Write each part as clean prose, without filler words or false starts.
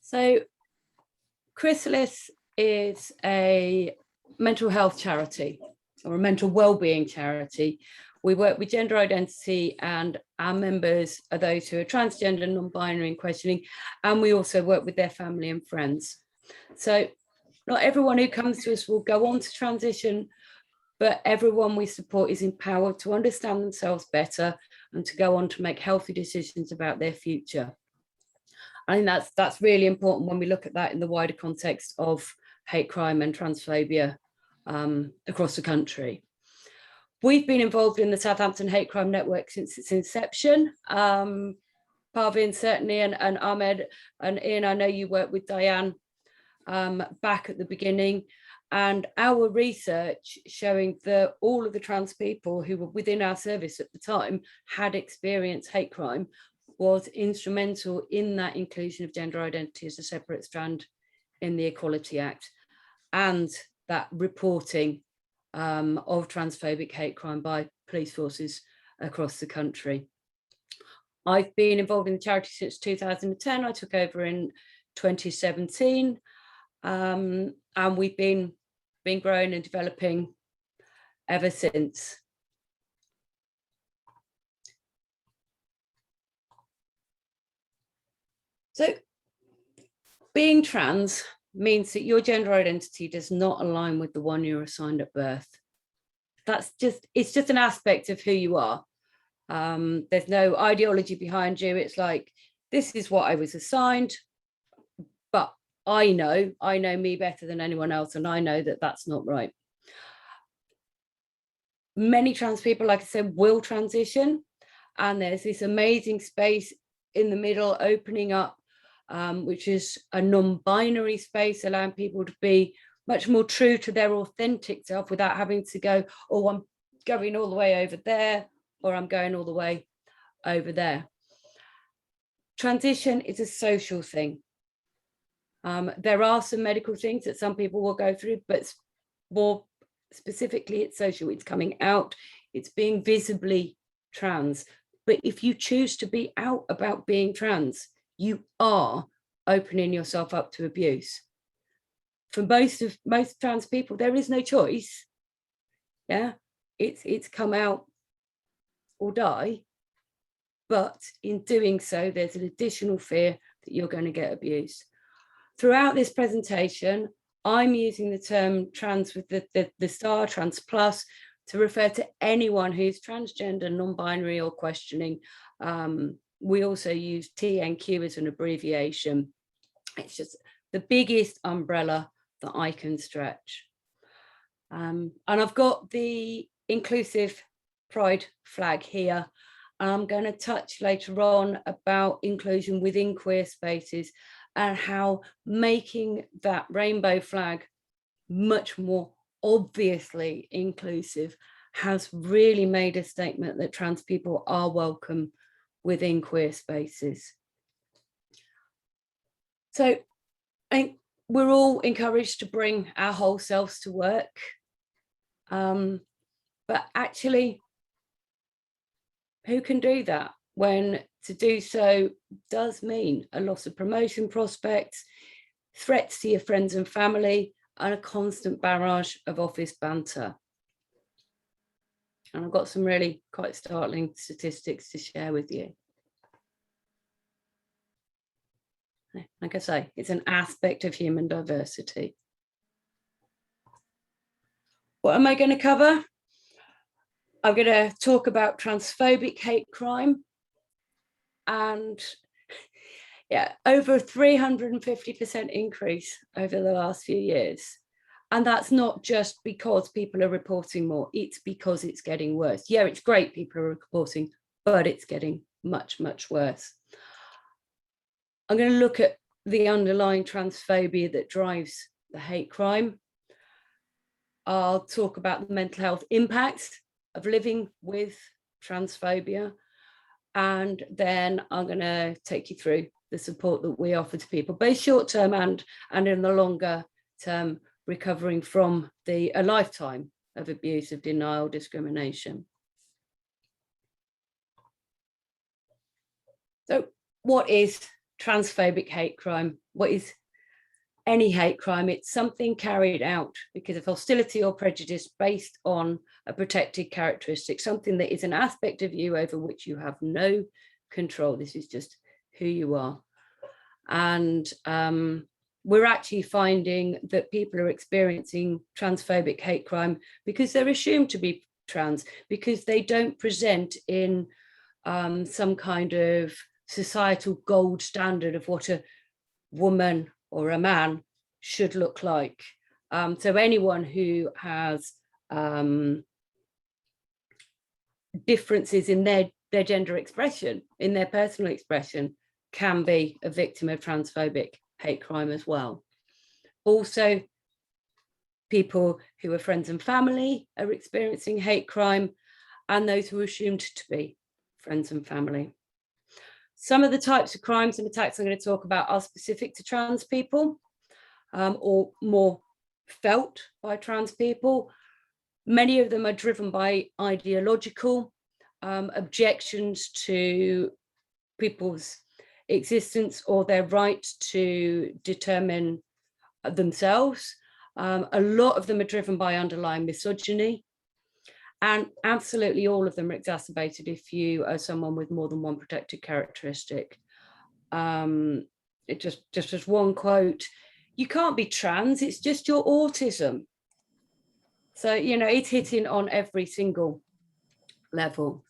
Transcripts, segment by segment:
So Chrysalis is a mental health charity or a mental well-being charity. We work with gender identity, and our members are those who are transgender, non-binary and questioning, and we also work with their family and friends. So not everyone who comes to us will go on to transition, but everyone we support is empowered to understand themselves better and to go on to make healthy decisions about their future. I think that's really important when we look at that in the wider context of hate crime and transphobia across the country. We've been involved in the Southampton Hate Crime Network since its inception. Parvin certainly, and Ahmed and Ian, I know you worked with Diane back at the beginning, and our research showing that all of the trans people who were within our service at the time had experienced hate crime was instrumental in that inclusion of gender identity as a separate strand in the Equality Act, and that reporting of transphobic hate crime by police forces across the country. I've been involved in the charity since 2010. I took over in 2017, and we've been growing and developing ever since. So being trans means that your gender identity does not align with the one you're assigned at birth. It's just an aspect of who you are. There's no ideology behind you. It's like, this is what I was assigned, but I know me better than anyone else, and I know that that's not right. Many trans people, like I said, will transition, and there's this amazing space in the middle opening up, which is a non-binary space, allowing people to be much more true to their authentic self without having to go, oh, I'm going all the way over there, or I'm going all the way over there. Transition is a social thing. There are some medical things that some people will go through, but more specifically, it's social. It's coming out, it's being visibly trans. But if you choose to be out about being trans, you are opening yourself up to abuse. For most trans people, there is no choice. Yeah, it's come out or die. But in doing so, there's an additional fear that you're going to get abused. Throughout this presentation, I'm using the term trans with the star, trans plus, to refer to anyone who's transgender, non-binary or questioning. We also use TNQ as an abbreviation. It's just the biggest umbrella that I can stretch. And I've got the inclusive pride flag here. I'm going to touch later on about inclusion within queer spaces and how making that rainbow flag much more obviously inclusive has really made a statement that trans people are welcome within queer spaces. So I think we're all encouraged to bring our whole selves to work, but actually, who can do that when to do so does mean a loss of promotion prospects, threats to your friends and family, and a constant barrage of office banter? And I've got some really quite startling statistics to share with you. Like I say, it's an aspect of human diversity. What am I going to cover? I'm going to talk about transphobic hate crime, and yeah, over a 350% increase over the last few years. And that's not just because people are reporting more, it's because it's getting worse. Yeah, it's great people are reporting, but it's getting much, much worse. I'm going to look at the underlying transphobia that drives the hate crime. I'll talk about the mental health impacts of living with transphobia. And then I'm going to take you through the support that we offer to people, both short term and in the longer term, recovering from a lifetime of abuse, of denial, discrimination. So what is transphobic hate crime? What is any hate crime? It's something carried out because of hostility or prejudice based on a protected characteristic, something that is an aspect of you over which you have no control. This is just who you are. And we're actually finding that people are experiencing transphobic hate crime because they're assumed to be trans, because they don't present in some kind of societal gold standard of what a woman or a man should look like. So anyone who has differences in their gender expression, in their personal expression, can be a victim of transphobic hate crime as well. Also, people who are friends and family are experiencing hate crime, and those who are assumed to be friends and family. Some of the types of crimes and attacks I'm going to talk about are specific to trans people, or more felt by trans people. Many of them are driven by ideological objections to people's existence or their right to determine themselves. A lot of them are driven by underlying misogyny, and absolutely all of them are exacerbated if you are someone with more than one protected characteristic. It just as one quote, you can't be trans, it's just your autism. So, you know, it's hitting on every single level.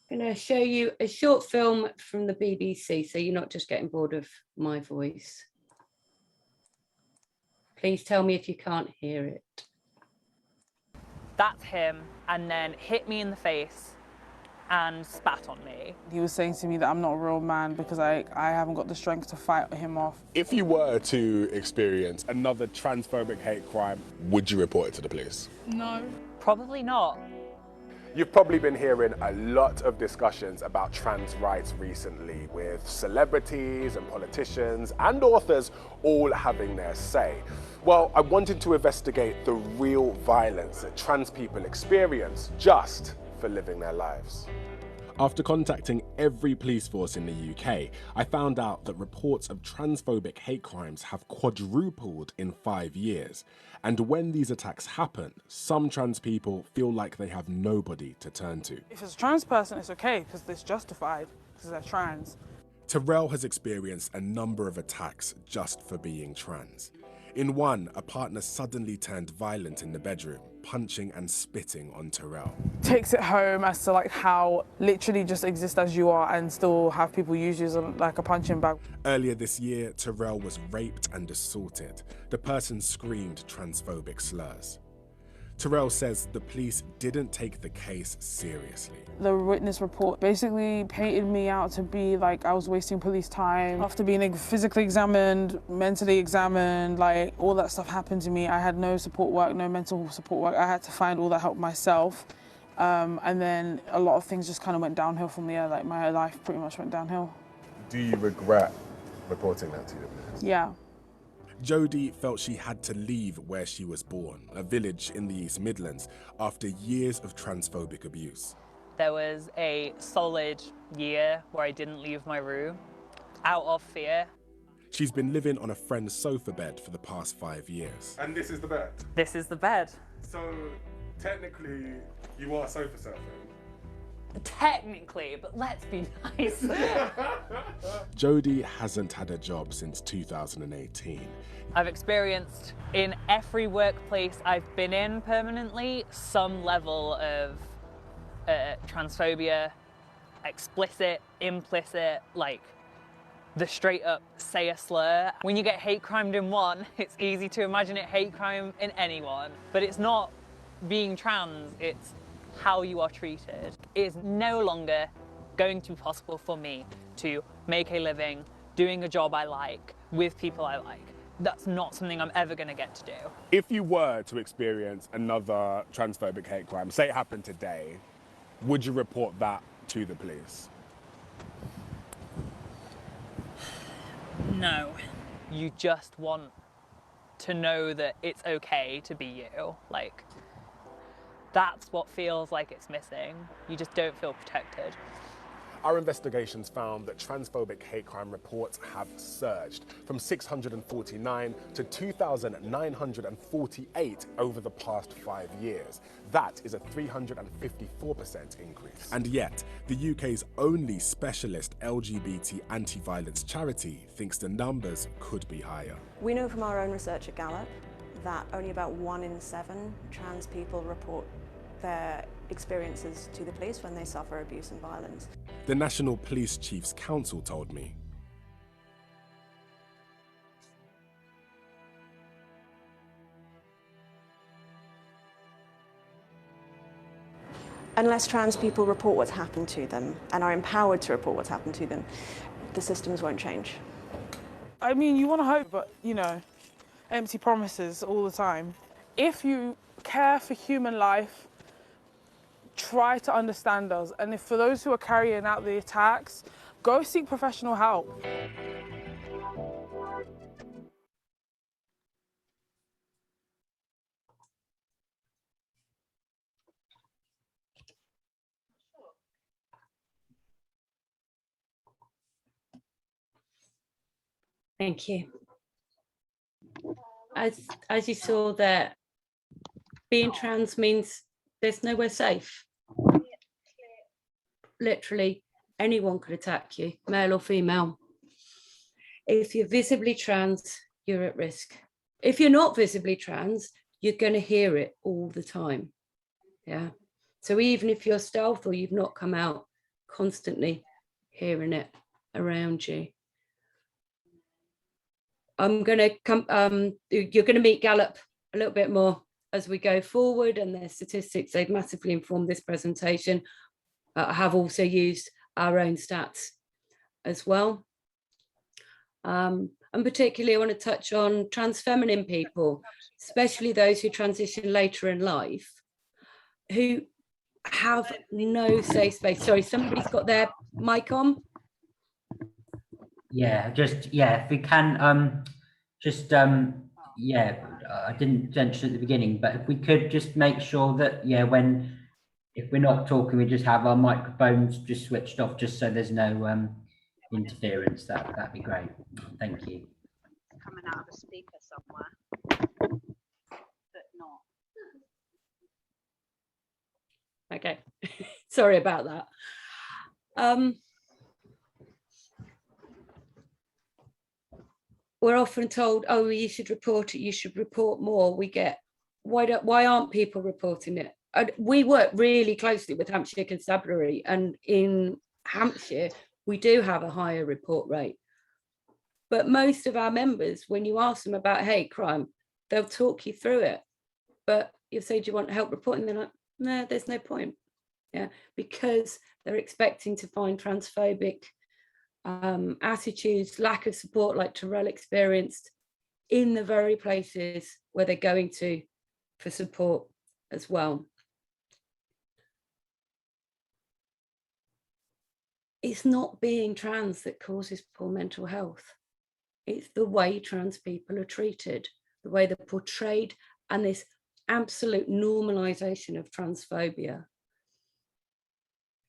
I'm going to show you a short film from the BBC, so you're not just getting bored of my voice. Please tell me if you can't hear it. That's him, and then hit me in the face and spat on me. He was saying to me that I'm not a real man because I haven't got the strength to fight him off. If you were to experience another transphobic hate crime, would you report it to the police? No. Probably not. You've probably been hearing a lot of discussions about trans rights recently, with celebrities and politicians and authors all having their say. Well, I wanted to investigate the real violence that trans people experience just for living their lives. After contacting every police force in the UK, I found out that reports of transphobic hate crimes have quadrupled in 5 years. And when these attacks happen, some trans people feel like they have nobody to turn to. If it's a trans person, it's okay because it's justified because they're trans. Terrell has experienced a number of attacks just for being trans. In one, a partner suddenly turned violent in the bedroom, punching and spitting on Terrell. Takes it home as to like how literally just exist as you are and still have people use you as like a punching bag. Earlier this year, Terrell was raped and assaulted. The person screamed transphobic slurs. Terrell says the police didn't take the case seriously. The witness report basically painted me out to be like I was wasting police time. After being physically examined, mentally examined, like all that stuff happened to me. I had no support work, no mental support work. I had to find all that help myself. And then a lot of things just kind of went downhill from there. Like my life pretty much went downhill. Do you regret reporting that to the police? Yeah. Jodie felt she had to leave where she was born, a village in the East Midlands, after years of transphobic abuse. There was a solid year where I didn't leave my room out of fear. She's been living on a friend's sofa bed for the past 5 years. And this is the bed? This is the bed. So, technically, you are sofa surfing? Technically, but let's be nice. Jodie hasn't had a job since 2018. I've experienced in every workplace I've been in permanently some level of transphobia, explicit, implicit, like the straight up say a slur. When you get hate crimed in one, it's easy to imagine it hate crime in anyone, but it's not being trans, it's how you are treated. It is no longer going to be possible for me to make a living doing a job I like with people I like. That's not something I'm ever going to get to do. If you were to experience another transphobic hate crime, say it happened today, would you report that to the police? No. You just want to know that it's okay to be you. Like, That's what feels like it's missing. You just don't feel protected. Our investigations found that transphobic hate crime reports have surged from 649 to 2,948 over the past 5 years. That is a 354% increase. And yet, the UK's only specialist LGBT anti-violence charity thinks the numbers could be higher. We know from our own research at Gallup that only about 1 in 7 trans people report their experiences to the police when they suffer abuse and violence. The National Police Chiefs Council told me. Unless trans people report what's happened to them and are empowered to report what's happened to them, the systems won't change. I mean, you want to hope, but, you know, empty promises all the time. If you care for human life, try to understand us. And if for those who are carrying out the attacks, go seek professional help. Thank you. As you saw there, being trans means there's nowhere safe. Literally anyone could attack you, male or female. If you're visibly trans, you're at risk. If you're not visibly trans, you're going to hear it all the time. Yeah. So even if you're stealth or you've not come out, constantly hearing it around you. I'm going to come, you're going to meet Gallup a little bit more as we go forward, and their statistics, they've massively informed this presentation. I have also used our own stats as well. And particularly I want to touch on trans feminine people, especially those who transition later in life, who have no safe space. Sorry, somebody's got their mic on. Yeah, if we can, I didn't mention at the beginning, but if we could just make sure that, if we're not talking, we just have our microphones just switched off, just so there's no interference. That'd be great. Thank you. Coming out of a speaker somewhere, but not. Okay, sorry about that. We're often told, oh, you should report it, you should report more. We get, why aren't people reporting it? We work really closely with Hampshire Constabulary, and in Hampshire, we do have a higher report rate. But most of our members, when you ask them about hate crime, they'll talk you through it. But you say, do you want help reporting? They're like, no, there's no point. Yeah, because they're expecting to find transphobic attitudes, lack of support like Terrell experienced, in the very places where they're going to for support as well. It's not being trans that causes poor mental health. It's the way trans people are treated, the way they're portrayed, and this absolute normalization of transphobia.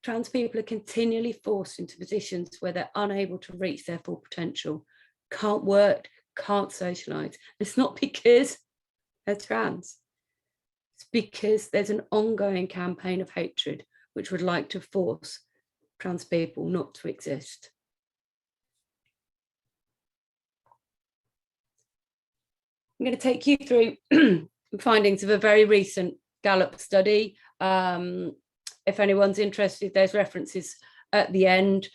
Trans people are continually forced into positions where they're unable to reach their full potential, can't work, can't socialize. It's not because they're trans. It's because there's an ongoing campaign of hatred which would like to force trans people not to exist. I'm going to take you through findings of a very recent Gallup study. If anyone's interested, there's references at the end.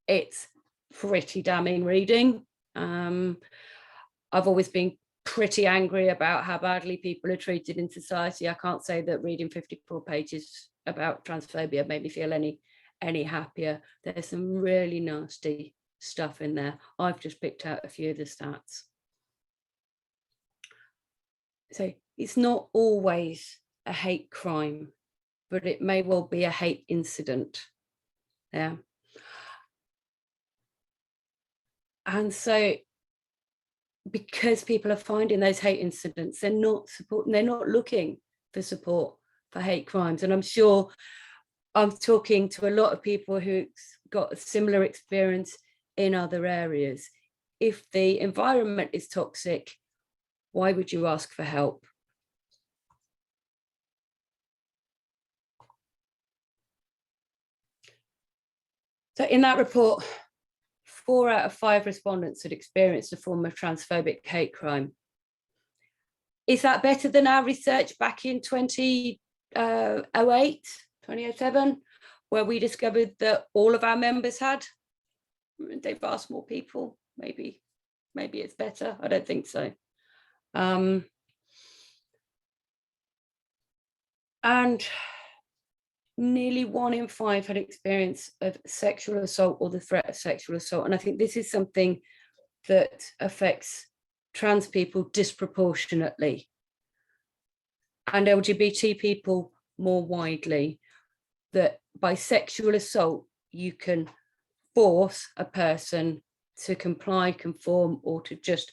It's pretty damning reading. I've always been pretty angry about how badly people are treated in society. I can't say that reading 54 pages about transphobia made me feel any happier. There's some really nasty stuff in there. I've just picked out a few of the stats. So it's not always a hate crime, but it may well be a hate incident. Yeah. And so because people are finding those hate incidents, they're not looking for support for hate crimes. And I'm sure I'm talking to a lot of people who've got a similar experience in other areas. If the environment is toxic, why would you ask for help? So in that report, 4 out of 5 respondents had experienced a form of transphobic hate crime. Is that better than our research back in 2007, where we discovered that all of our members had? They've asked more people, maybe it's better. I don't think so. And nearly 1 in 5 had experience of sexual assault or the threat of sexual assault. And I think this is something that affects trans people disproportionately and LGBT people more widely, that by sexual assault, you can force a person to comply, conform, or to just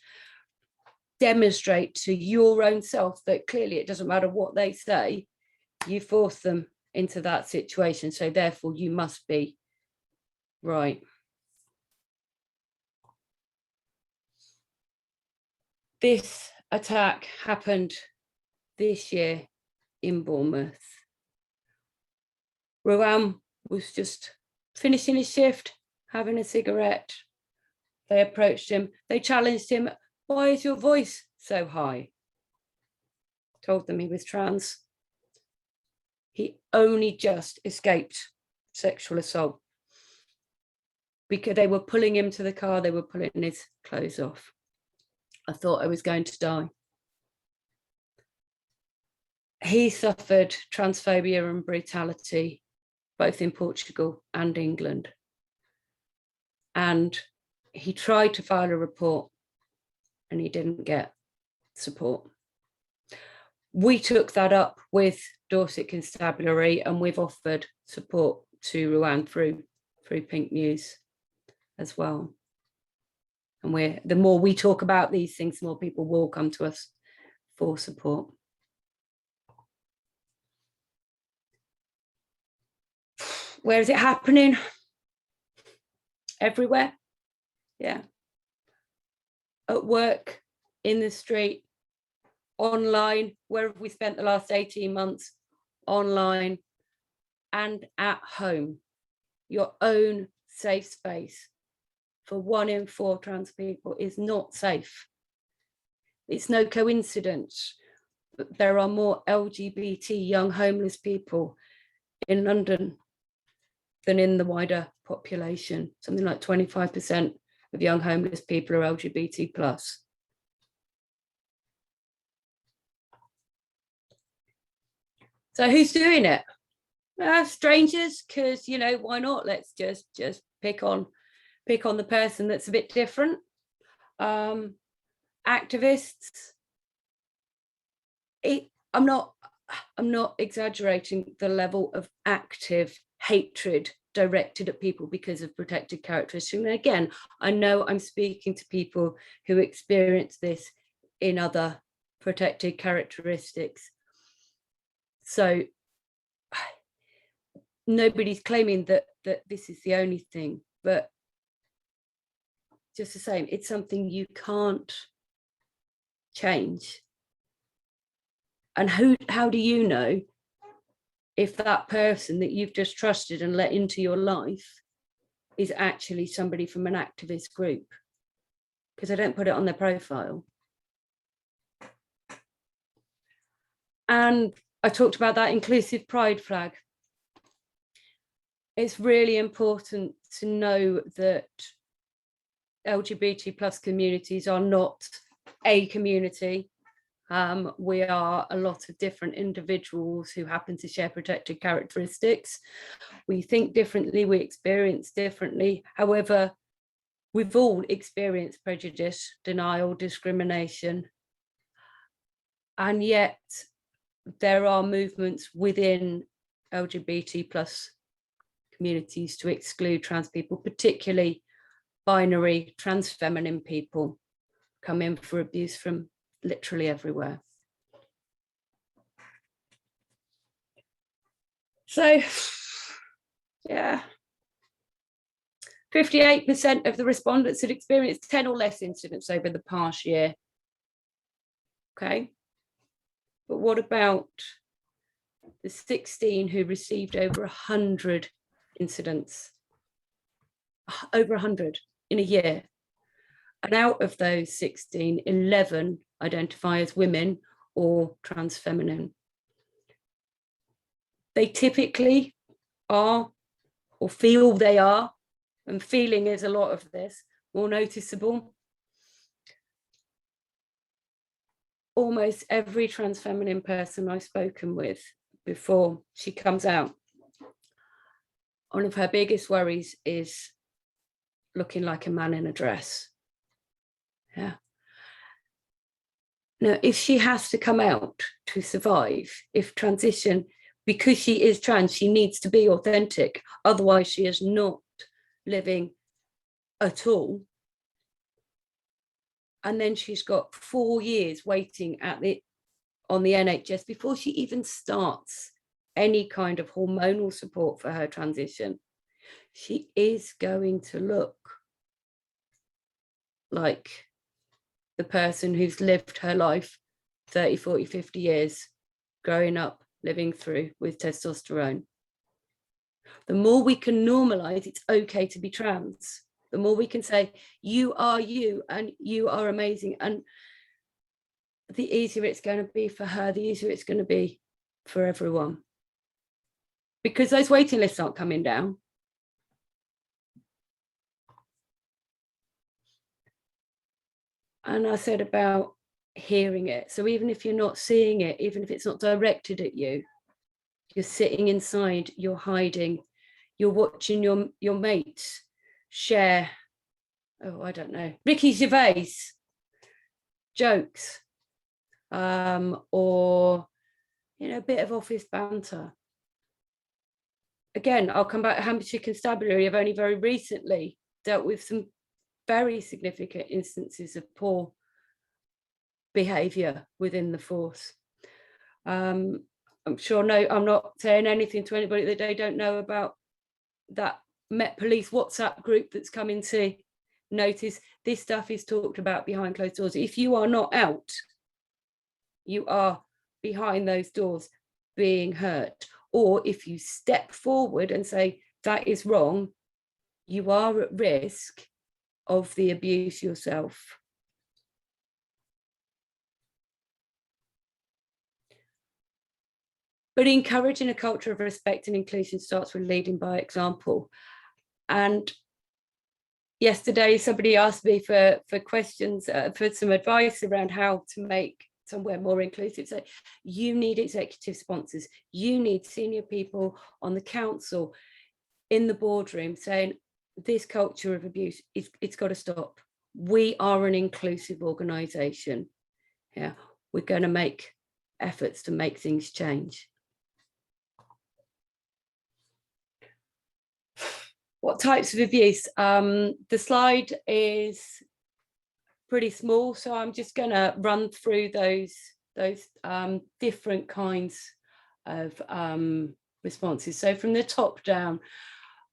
demonstrate to your own self that clearly it doesn't matter what they say, you force them into that situation. So therefore you must be right. This attack happened this year in Bournemouth. Rowan was just finishing his shift, having a cigarette. They approached him. They challenged him. Why is your voice so high? Told them he was trans. He only just escaped sexual assault because they were pulling him to the car. They were pulling his clothes off. I thought I was going to die. He suffered transphobia and brutality, both in Portugal and England. And he tried to file a report and he didn't get support. We took that up with Dorset Constabulary and we've offered support to Ruan through Pink News as well. And the more we talk about these things, the more people will come to us for support. Where is it happening? Everywhere. Yeah. At work, in the street, online, where have we spent the last 18 months? Online, and at home. Your own safe space for 1 in 4 trans people is not safe. It's no coincidence that there are more LGBT young homeless people in London than in the wider population. Something like 25% of young homeless people are LGBT plus. So who's doing it? Strangers, because, you know, why not? Let's just pick on the person that's a bit different. Activists. I'm not exaggerating the level of active hatred directed at people because of protected characteristics. And again, I know I'm speaking to people who experience this in other protected characteristics. So nobody's claiming that this is the only thing, but just the same, it's something you can't change. And how do you know if that person that you've just trusted and let into your life is actually somebody from an activist group? Because they don't put it on their profile. And I talked about that inclusive pride flag. It's really important to know that LGBT plus communities are not a community. We are a lot of different individuals who happen to share protected characteristics. We think differently, we experience differently. However, we've all experienced prejudice, denial, discrimination. And yet there are movements within LGBT plus communities to exclude trans people, particularly binary, trans feminine people come in for abuse from literally everywhere. So, yeah. 58% of the respondents had experienced 10 or less incidents over the past year. Okay. But what about the 16 who received over 100 incidents? Over 100 in a year. And out of those 16, 11 identify as women or trans feminine. They typically are, or feel they are, and feeling is a lot of this, more noticeable. Almost every trans feminine person I've spoken with before she comes out, one of her biggest worries is looking like a man in a dress. Yeah. Now, if she has to come out to survive, if transition, because she is trans, she needs to be authentic. Otherwise, she is not living at all. And then she's got 4 years waiting on the NHS before she even starts any kind of hormonal support for her transition. She is going to look like the person who's lived her life 30, 40, 50 years growing up, living through with testosterone. The more we can normalize it's okay to be trans, the more we can say, you are you and you are amazing. And the easier it's going to be for her, the easier it's going to be for everyone. Because those waiting lists aren't coming down. And I said about hearing it. So even if you're not seeing it, even if it's not directed at you, you're sitting inside, you're hiding, you're watching your mates share, oh, I don't know, Ricky Gervais jokes, or, you know, a bit of office banter. Again, I'll come back to Hampshire Constabulary. I've only very recently dealt with some very significant instances of poor behaviour within the force. I'm sure, no, I'm not saying anything to anybody that they don't know about that Met Police WhatsApp group that's coming to notice. This stuff is talked about behind closed doors. If you are not out, you are behind those doors being hurt. Or if you step forward and say that is wrong, you are at risk of the abuse yourself. But encouraging a culture of respect and inclusion starts with leading by example. And yesterday, somebody asked me for questions, for some advice around how to make somewhere more inclusive. So you need executive sponsors, you need senior people on the council, in the boardroom saying this culture of abuse, it's got to stop. We are an inclusive organisation. Yeah, we're going to make efforts to make things change. What types of abuse? The slide is pretty small, so I'm just going to run through those different kinds of responses. So from the top down,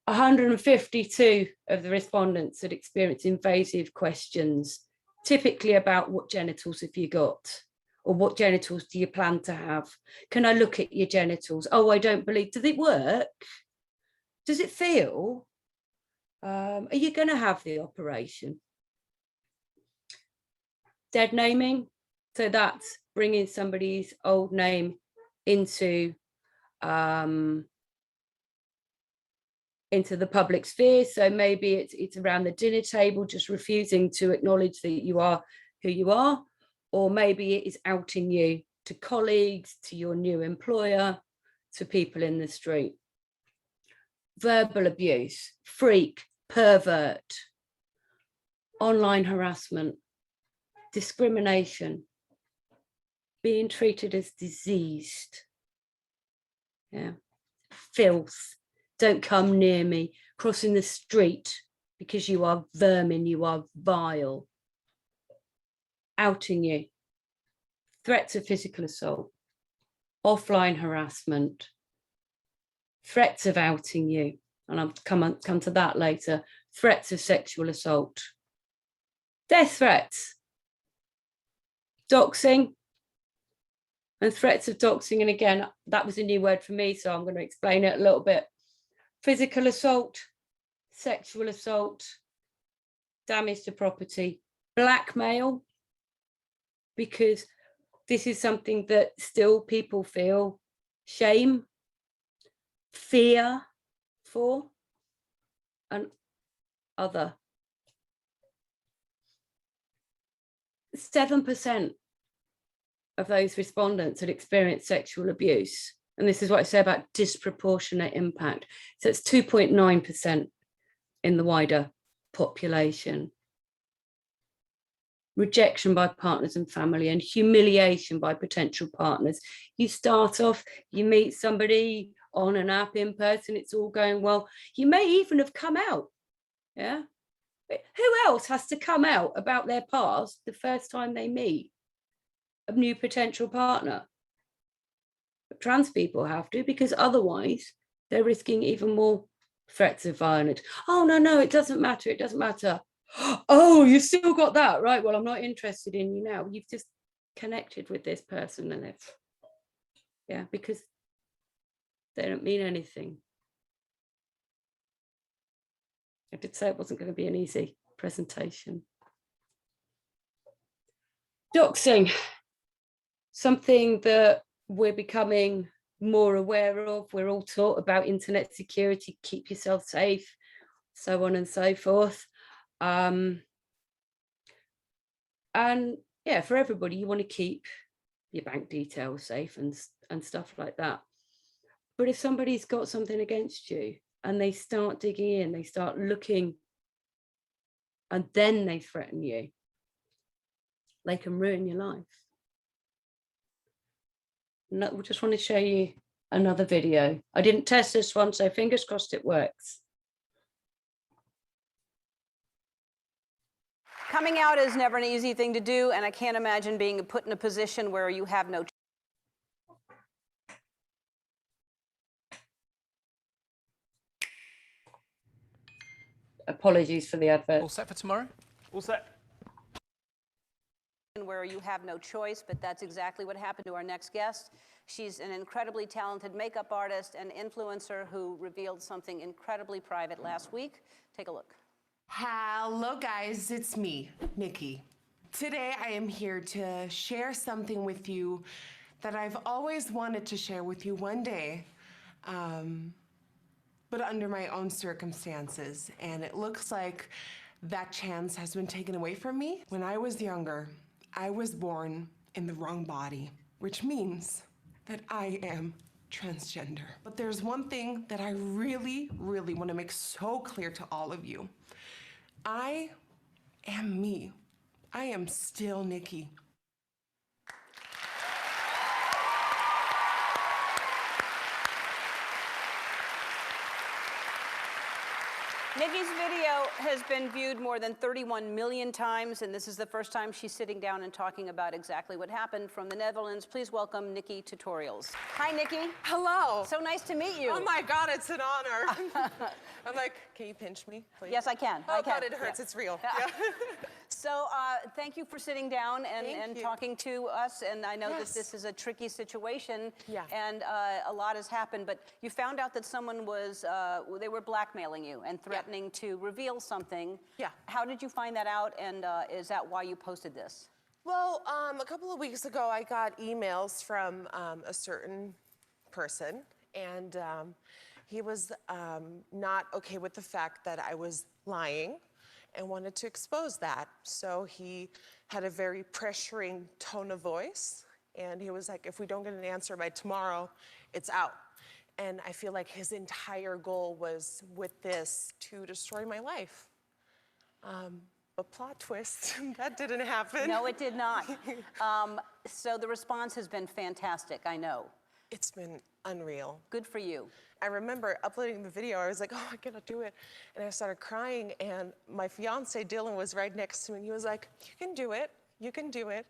152 of the respondents had experienced invasive questions, typically about what genitals have you got, or what genitals do you plan to have? Can I look at your genitals? Oh, I don't believe. Does it work? Does it feel? Are you going to have the operation? Dead naming, so that's bringing somebody's old name into the public sphere. So maybe it's around the dinner table, just refusing to acknowledge that you are who you are, or maybe it is outing you to colleagues, to your new employer, to people in the street. Verbal abuse, freak, pervert, online harassment, discrimination, being treated as diseased, yeah, filth, don't come near me, crossing the street because you are vermin, you are vile, outing you, threats of physical assault, offline harassment, threats of outing you, and I'll come to that later, threats of sexual assault, death threats, doxing, and threats of doxing. And again, that was a new word for me, so I'm going to explain it a little bit. Physical assault, sexual assault, damage to property, blackmail, because this is something that still people feel shame, fear for, and other. 7% of those respondents had experienced sexual abuse. And this is what I say about disproportionate impact. So it's 2.9% in the wider population. Rejection by partners and family, and humiliation by potential partners. You start off, you meet somebody on an app, in person, it's all going well. You may even have come out. Yeah. Who else has to come out about their past the first time they meet a new potential partner? But trans people have to, because otherwise they're risking even more threats of violence. Oh, no, it doesn't matter. It doesn't matter. Oh, you still got that, right? Well, I'm not interested in you now. You've just connected with this person, and it's, yeah, because they don't mean anything. I did say it wasn't going to be an easy presentation. Doxing, something that we're becoming more aware of. We're all taught about internet security, keep yourself safe, so on and so forth. And yeah, for everybody, you want to keep your bank details safe and stuff like that. But if somebody's got something against you and they start digging in, they start looking, and then they threaten you, they can ruin your life. No, we just want to show you another video. I didn't test this one, so fingers crossed it works. Coming out is never an easy thing to do, and I can't imagine being put in a position where you have no. Apologies for the advert. All set for tomorrow? All set. Where you have no choice, but that's exactly what happened to our next guest. She's an incredibly talented makeup artist and influencer who revealed something incredibly private last week. Take a look. Hello guys, it's me, Nikki. Today I am here to share something with you that I've always wanted to share with you one day, but under my own circumstances. And it looks like that chance has been taken away from me. When I was younger, I was born in the wrong body, which means that I am transgender. But there's one thing that I really, really want to make so clear to all of you. I am me. I am still Nikki. Nikki's video has been viewed more than 31 million times, and this is the first time she's sitting down and talking about exactly what happened. From the Netherlands, please welcome Nikki Tutorials. Hi, Nikki. Hello. So nice to meet you. Oh my God, it's an honor. I'm like, can you pinch me, please? Yes, I can. Oh I can. God, it hurts. Yeah. It's real. Yeah. So thank you for sitting down and talking to us. And I know that this is a tricky situation, and a lot has happened. But you found out that someone was, they were blackmailing you and threatening to reveal something. Yeah. How did you find that out, and is that why you posted this? Well, a couple of weeks ago, I got emails from a certain person, and he was not okay with the fact that I was lying and wanted to expose that. So he had a very pressuring tone of voice, and he was like, if we don't get an answer by tomorrow, it's out. And I feel like his entire goal was with this to destroy my life. But plot twist, that didn't happen. No, it did not. So the response has been fantastic, I know. It's been unreal. Good for you. I remember uploading the video, I was like, oh, I gotta do it. And I started crying, and my fiance, Dylan, was right next to me, and he was like, you can do it, you can do it.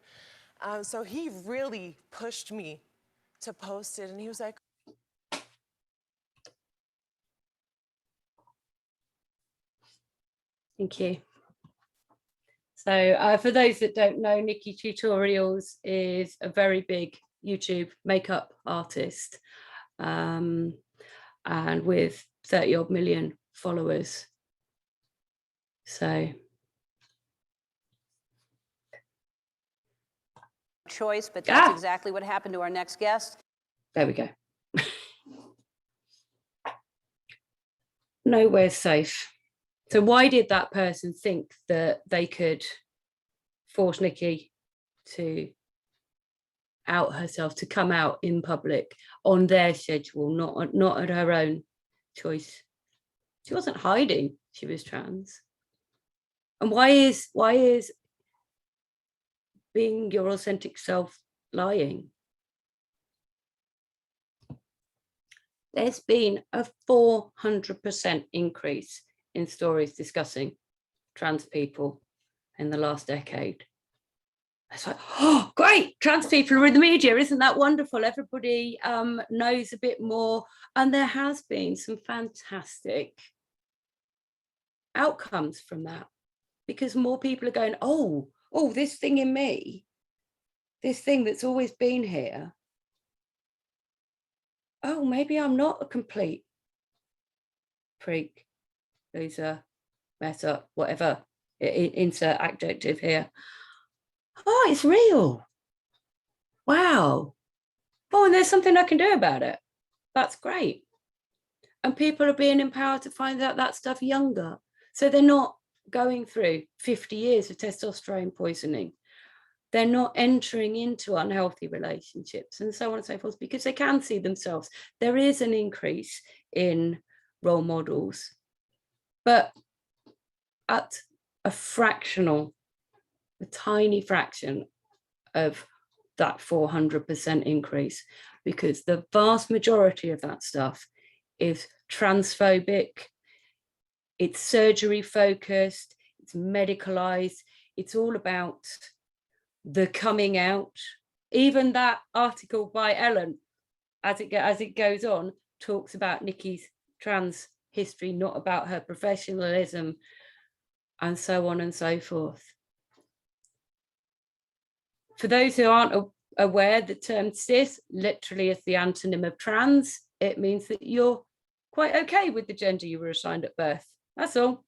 So he really pushed me to post it, and he was like, Thank you. So for those that don't know, Nikki Tutorials is a very big YouTube makeup artist, and with 30 odd million followers. So choice, but that's exactly what happened to our next guest. there we go. Nowhere's safe. So why did that person think that they could force Nikki to out herself, to come out in public on their schedule, not at her own choice? She wasn't hiding she was trans. And why is being your authentic self lying? There's been a 400% increase in stories discussing trans people in the last decade. It's like, oh, great, trans people are in the media. Isn't that wonderful? Everybody knows a bit more. And there has been some fantastic outcomes from that, because more people are going, oh, this thing in me, this thing that's always been here, oh, maybe I'm not a complete freak, loser, mess up, whatever, insert adjective here. Oh, it's real. Wow. Oh, and there's something I can do about it. That's great. And people are being empowered to find out that stuff younger. So they're not going through 50 years of testosterone poisoning. They're not entering into unhealthy relationships and so on and so forth, because they can see themselves. There is an increase in role models, but at a tiny fraction of that 400% increase, because the vast majority of that stuff is transphobic, it's surgery focused, it's medicalized, it's all about the coming out. Even that article by Ellen, as it goes on, talks about Nikki's trans history, not about her professionalism, and so on and so forth. For those who aren't aware, the term cis literally is the antonym of trans. It means that you're quite okay with the gender you were assigned at birth. That's all.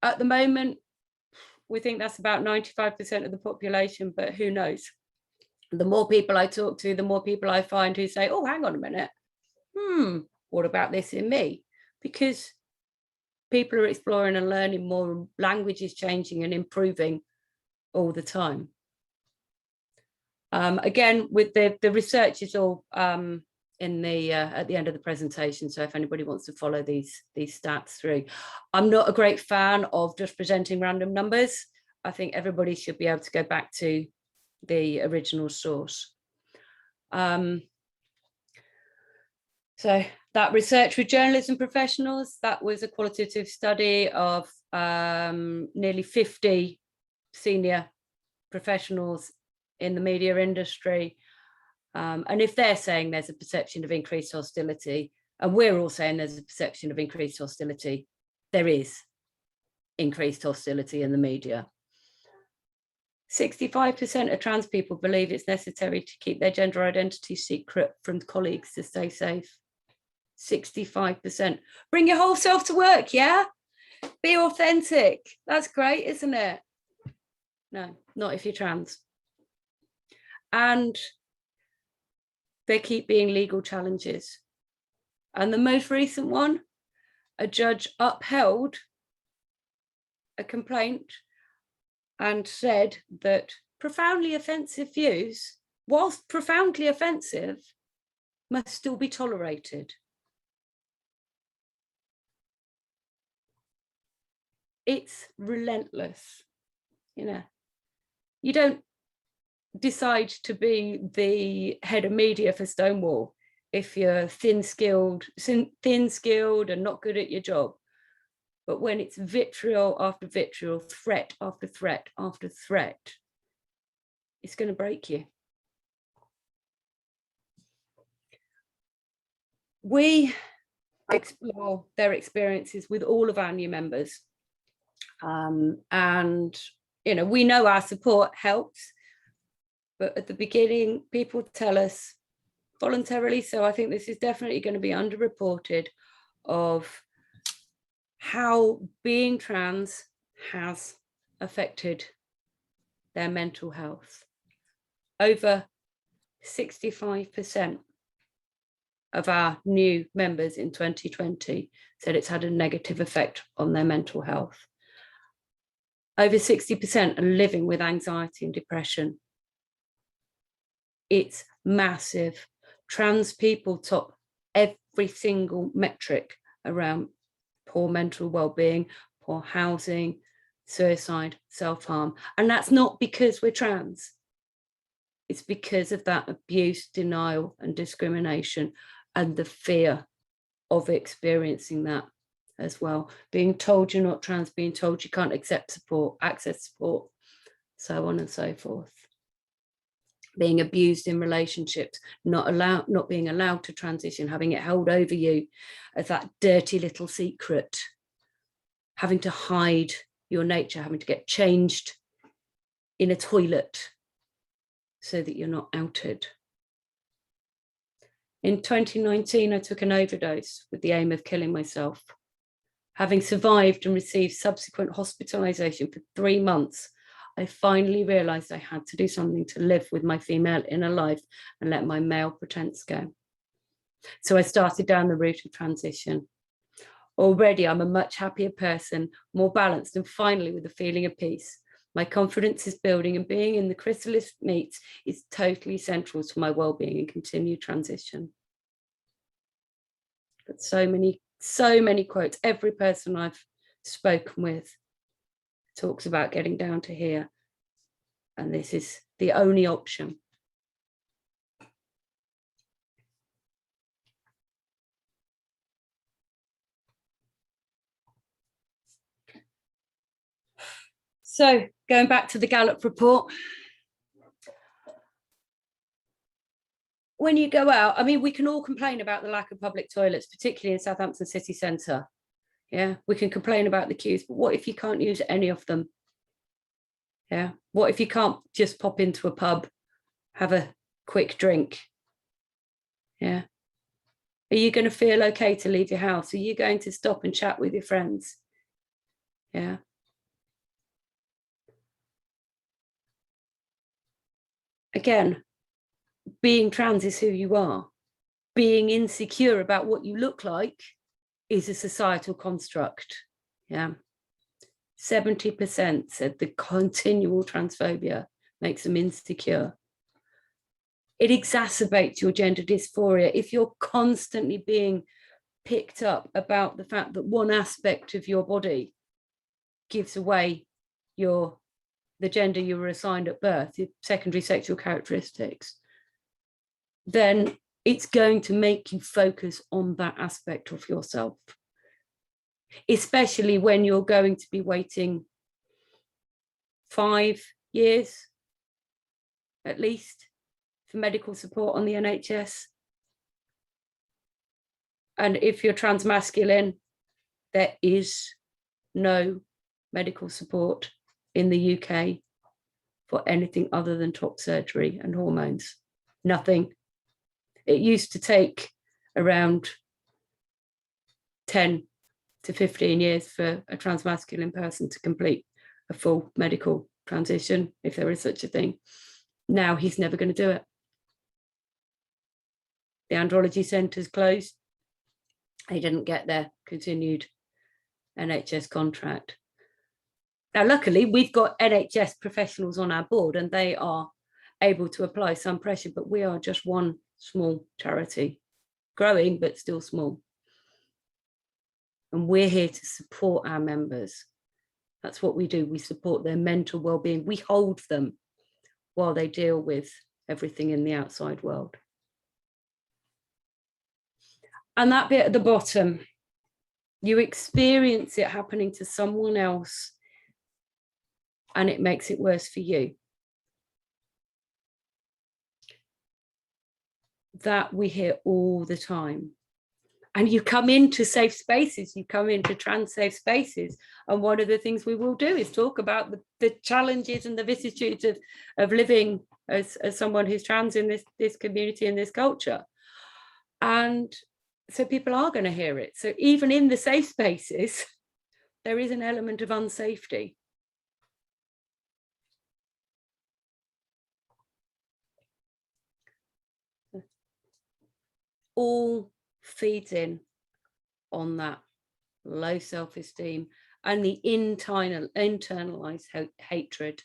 At the moment, we think that's about 95% of the population, but who knows? The more people I talk to, the more people I find who say, oh, hang on a minute. What about this in me? Because people are exploring and learning more, language is changing and improving all the time. Again, with the research is all in the at the end of the presentation, so if anybody wants to follow these stats through. I'm not a great fan of just presenting random numbers. I think everybody should be able to go back to the original source. So that research with journalism professionals, that was a qualitative study of nearly 50 senior professionals in the media industry. And if they're saying there's a perception of increased hostility, and we're all saying there's a perception of increased hostility, there is increased hostility in the media. 65% of trans people believe it's necessary to keep their gender identity secret from colleagues to stay safe. 65%. Bring your whole self to work, yeah? Be authentic. That's great, isn't it? No, not if you're trans. And there keep being legal challenges. And the most recent one, a judge upheld a complaint and said that profoundly offensive views, whilst profoundly offensive, must still be tolerated. It's relentless, you know. You don't decide to be the head of media for Stonewall if you're thin-skilled and not good at your job. But when it's vitriol after vitriol, threat after threat after threat, it's going to break you. We explore their experiences with all of our new members. And, you know, we know our support helps, but at the beginning, people tell us voluntarily. So I think this is definitely going to be underreported of how being trans has affected their mental health. Over 65% of our new members in 2020 said it's had a negative effect on their mental health. Over 60% are living with anxiety and depression. It's massive. Trans people top every single metric around poor mental well-being, poor housing, suicide, self-harm. And that's not because we're trans. It's because of that abuse, denial, and discrimination, and the fear of experiencing that as well. Being told you're not trans, being told you can't accept support, access support, so on and so forth. Being abused in relationships, not being allowed to transition, having it held over you as that dirty little secret, having to hide your nature, having to get changed in a toilet so that you're not outed. In 2019, I took an overdose with the aim of killing myself. Having survived and received subsequent hospitalization for 3 months, I finally realized I had to do something to live with my female inner life and let my male pretense go. So I started down the route of transition. Already, I'm a much happier person, more balanced, and finally with a feeling of peace. My confidence is building, and being in the Chrysalis meets is totally central to my well-being and continued transition. But so many quotes. Every person I've spoken with talks about getting down to here, and this is the only option. So going back to the Gallup report, when you go out, I mean, we can all complain about the lack of public toilets, particularly in Southampton city centre. Yeah, we can complain about the queues, but what if you can't use any of them? Yeah, what if you can't just pop into a pub, have a quick drink? Yeah. Are you going to feel okay to leave your house? Are you going to stop and chat with your friends? Yeah. Again, being trans is who you are. Being insecure about what you look like is a societal construct. Yeah. 70% said the continual transphobia makes them insecure. It exacerbates your gender dysphoria if you're constantly being picked up about the fact that one aspect of your body gives away the gender you were assigned at birth, your secondary sexual characteristics. Then it's going to make you focus on that aspect of yourself, especially when you're going to be waiting 5 years at least for medical support on the NHS. And if you're transmasculine, there is no medical support in the UK for anything other than top surgery and hormones. Nothing. It used to take around 10 to 15 years for a transmasculine person to complete a full medical transition, if there is such a thing. Now he's never going to do it. The andrology centres closed. He didn't get their continued NHS contract. Now, luckily, we've got NHS professionals on our board and they are able to apply some pressure, but we are just one small charity, growing, but still small. And we're here to support our members. That's what we do. We support their mental well-being. We hold them while they deal with everything in the outside world. And that bit at the bottom, you experience it happening to someone else and it makes it worse for you. That we hear all the time. And you come into safe spaces, you come into trans safe spaces. And one of the things we will do is talk about the challenges and the vicissitudes of living as someone who's trans in this community and this culture. And so people are going to hear it. So even in the safe spaces, there is an element of unsafety. All feeds in on that low self-esteem and the internalized hatred.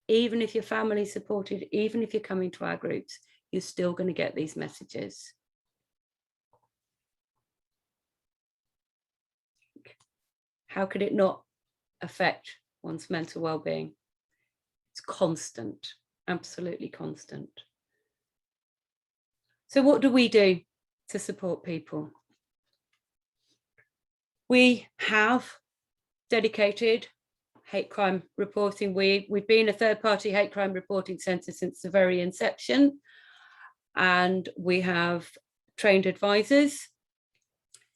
Even if your family's supported, even if you're coming to our groups, you're still going to get these messages. How could it not affect one's mental well-being? It's constant, absolutely constant. So what do we do to support people? We have dedicated hate crime reporting. We've been a third-party hate crime reporting centre since the very inception, and we have trained advisors.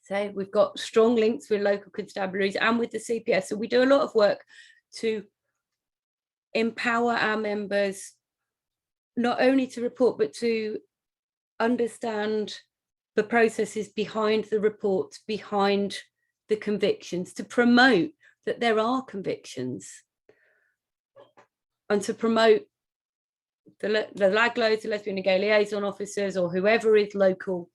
So we've got strong links with local constabularies and with the CPS. So we do a lot of work to empower our members, not only to report, but to understand the processes behind the reports, behind the convictions, to promote that there are convictions, and to promote the LAGLOs, the lesbian and gay liaison officers, or whoever is local,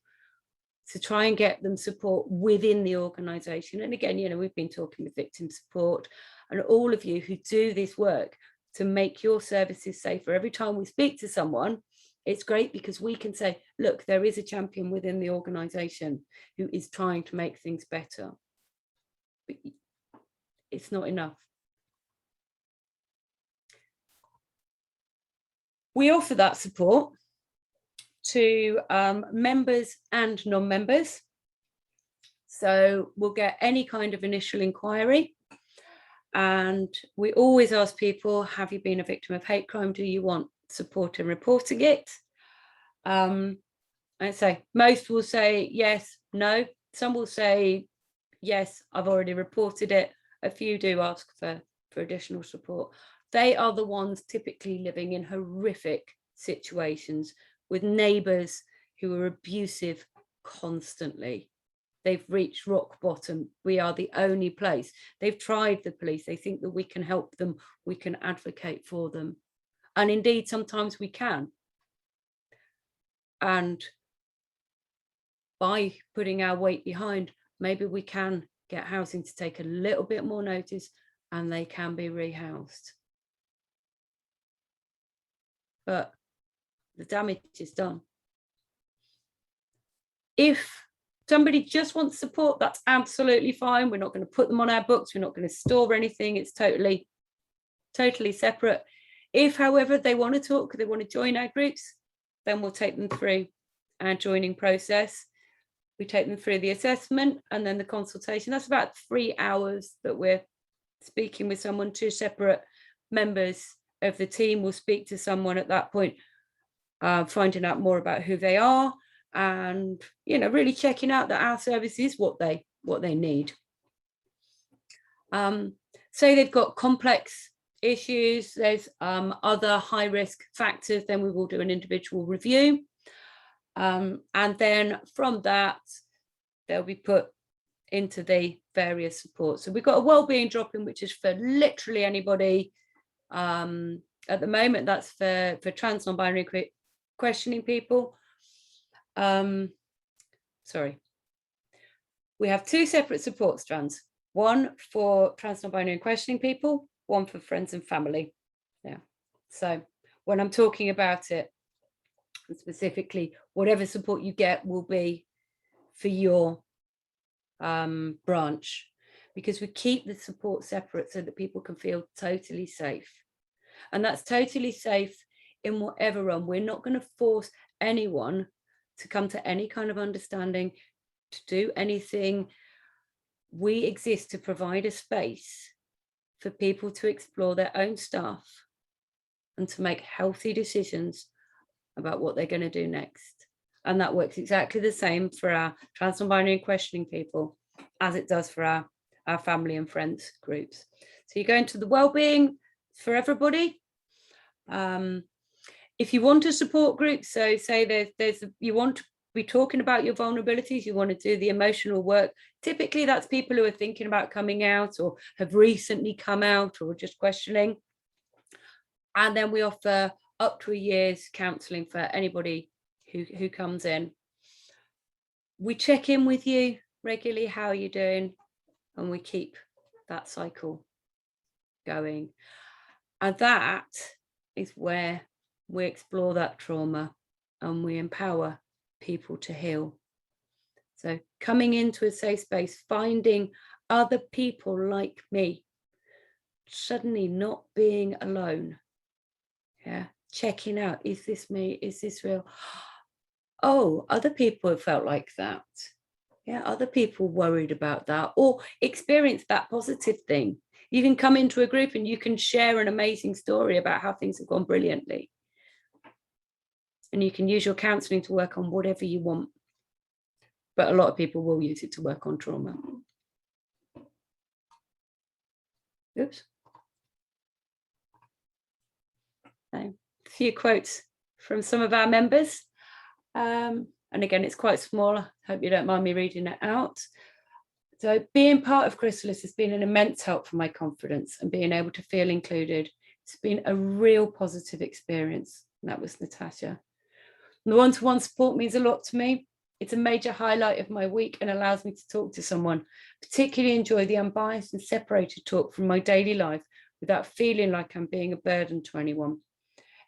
to try and get them support within the organisation. And again, you know, we've been talking with victim support and all of you who do this work to make your services safer. Every time we speak to someone, it's great because we can say, look, there is a champion within the organisation who is trying to make things better. But it's not enough. We offer that support to members and non-members. So we'll get any kind of initial inquiry. And we always ask people, have you been a victim of hate crime? Do you want support in reporting it? I'd say most will say yes, no. Some will say, yes, I've already reported it. A few do ask for additional support. They are the ones typically living in horrific situations with neighbours who are abusive constantly. They've reached rock bottom. We are the only place. They've tried the police. They think that we can help them. We can advocate for them. And indeed, sometimes we can. And by putting our weight behind, maybe we can get housing to take a little bit more notice and they can be rehoused. But the damage is done. If somebody just wants support, that's absolutely fine. We're not going to put them on our books. We're not going to store anything. It's totally separate. If, however, they want to talk, they want to join our groups, then we'll take them through our joining process. We take them through the assessment and then the consultation. That's about 3 hours that we're speaking with someone. 2 separate members of the team will speak to someone at that point, finding out more about who they are and, you know, really checking out that our service is what they need. So they've got complex issues, there's other high risk factors, then we will do an individual review. And then from that, they'll be put into the various supports. So we've got a wellbeing drop-in, which is for literally anybody. At the moment, that's for trans non-binary questioning people. Sorry. We have 2 separate support strands, one for trans non-binary questioning people, one for friends and family. Yeah. So when I'm talking about it, specifically, whatever support you get will be for your branch, because we keep the support separate so that people can feel totally safe. And that's totally safe in whatever realm. We're not going to force anyone to come to any kind of understanding, to do anything. We exist to provide a space for people to explore their own stuff and to make healthy decisions about what they're going to do next. And that works exactly the same for our trans non-binary and questioning people as it does for our family and friends groups. So you go into the wellbeing for everybody. If you want a support group, so say you want to be talking about your vulnerabilities, you want to do the emotional work. Typically that's people who are thinking about coming out or have recently come out or just questioning. And then we offer up to a year's counselling for anybody who comes in. We check in with you regularly, how are you doing? And we keep that cycle going. And that is where we explore that trauma and we empower people to heal. So coming into a safe space, finding other people like me, suddenly not being alone. Yeah, checking out, is this me? Is this real? Oh, other people have felt like that. Yeah, other people worried about that or experienced that positive thing. You can come into a group and you can share an amazing story about how things have gone brilliantly. And you can use your counselling to work on whatever you want. But a lot of people will use it to work on trauma. Oops. A few quotes from some of our members. And again, it's quite small. I hope you don't mind me reading it out. So being part of Chrysalis has been an immense help for my confidence and being able to feel included. It's been a real positive experience. And that was Natasha. And the one-to-one support means a lot to me. It's a major highlight of my week and allows me to talk to someone. Particularly enjoy the unbiased and separated talk from my daily life without feeling like I'm being a burden to anyone.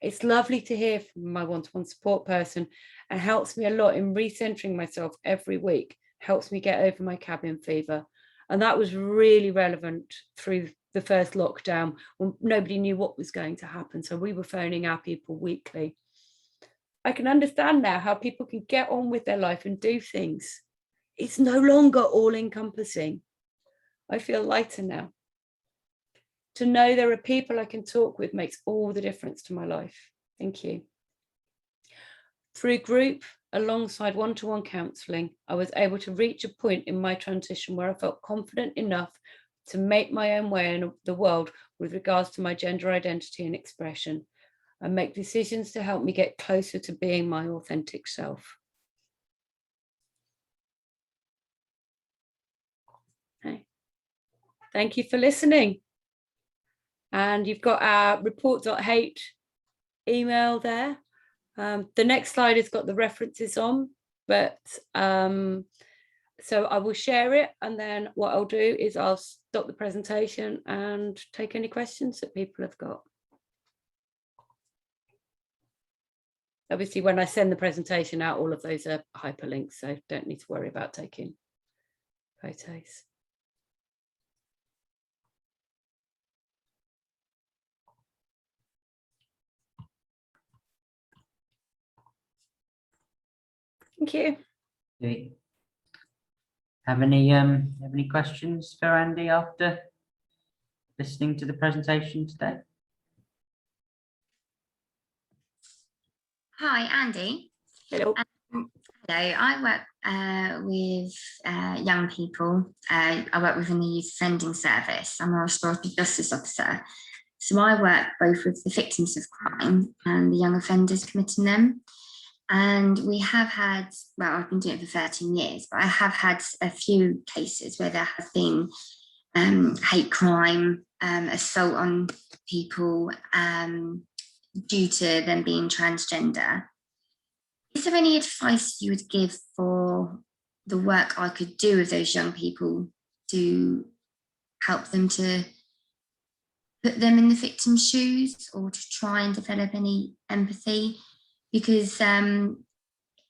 It's lovely to hear from my one-to-one support person and helps me a lot in recentering myself every week, helps me get over my cabin fever. And that was really relevant through the first lockdown when nobody knew what was going to happen. So we were phoning our people weekly. I can understand now how people can get on with their life and do things. It's no longer all-encompassing. I feel lighter now. To know there are people I can talk with makes all the difference to my life. Thank you. Through group, alongside one-to-one counselling, I was able to reach a point in my transition where I felt confident enough to make my own way in the world with regards to my gender identity and expression, and make decisions to help me get closer to being my authentic self. Okay. Thank you for listening. And you've got our report.hate email there. The next slide has got the references on, but so I will share it, and then what I'll do is I'll stop the presentation and take any questions that people have got. Obviously, when I send the presentation out, all of those are hyperlinks, so don't need to worry about taking photos. Thank you. Okay. Have any questions for Andy after listening to the presentation today? Hi, Andy. Hello. Hello, I work with young people. I work within the Youth Offending Service. I'm a restorative justice officer. So I work both with the victims of crime and the young offenders committing them. And we have had, well, I've been doing it for 13 years, but I have had a few cases where there has been hate crime, assault on people due to them being transgender. Is there any advice you would give for the work I could do with those young people to help them to put them in the victim's shoes or to try and develop any empathy? Because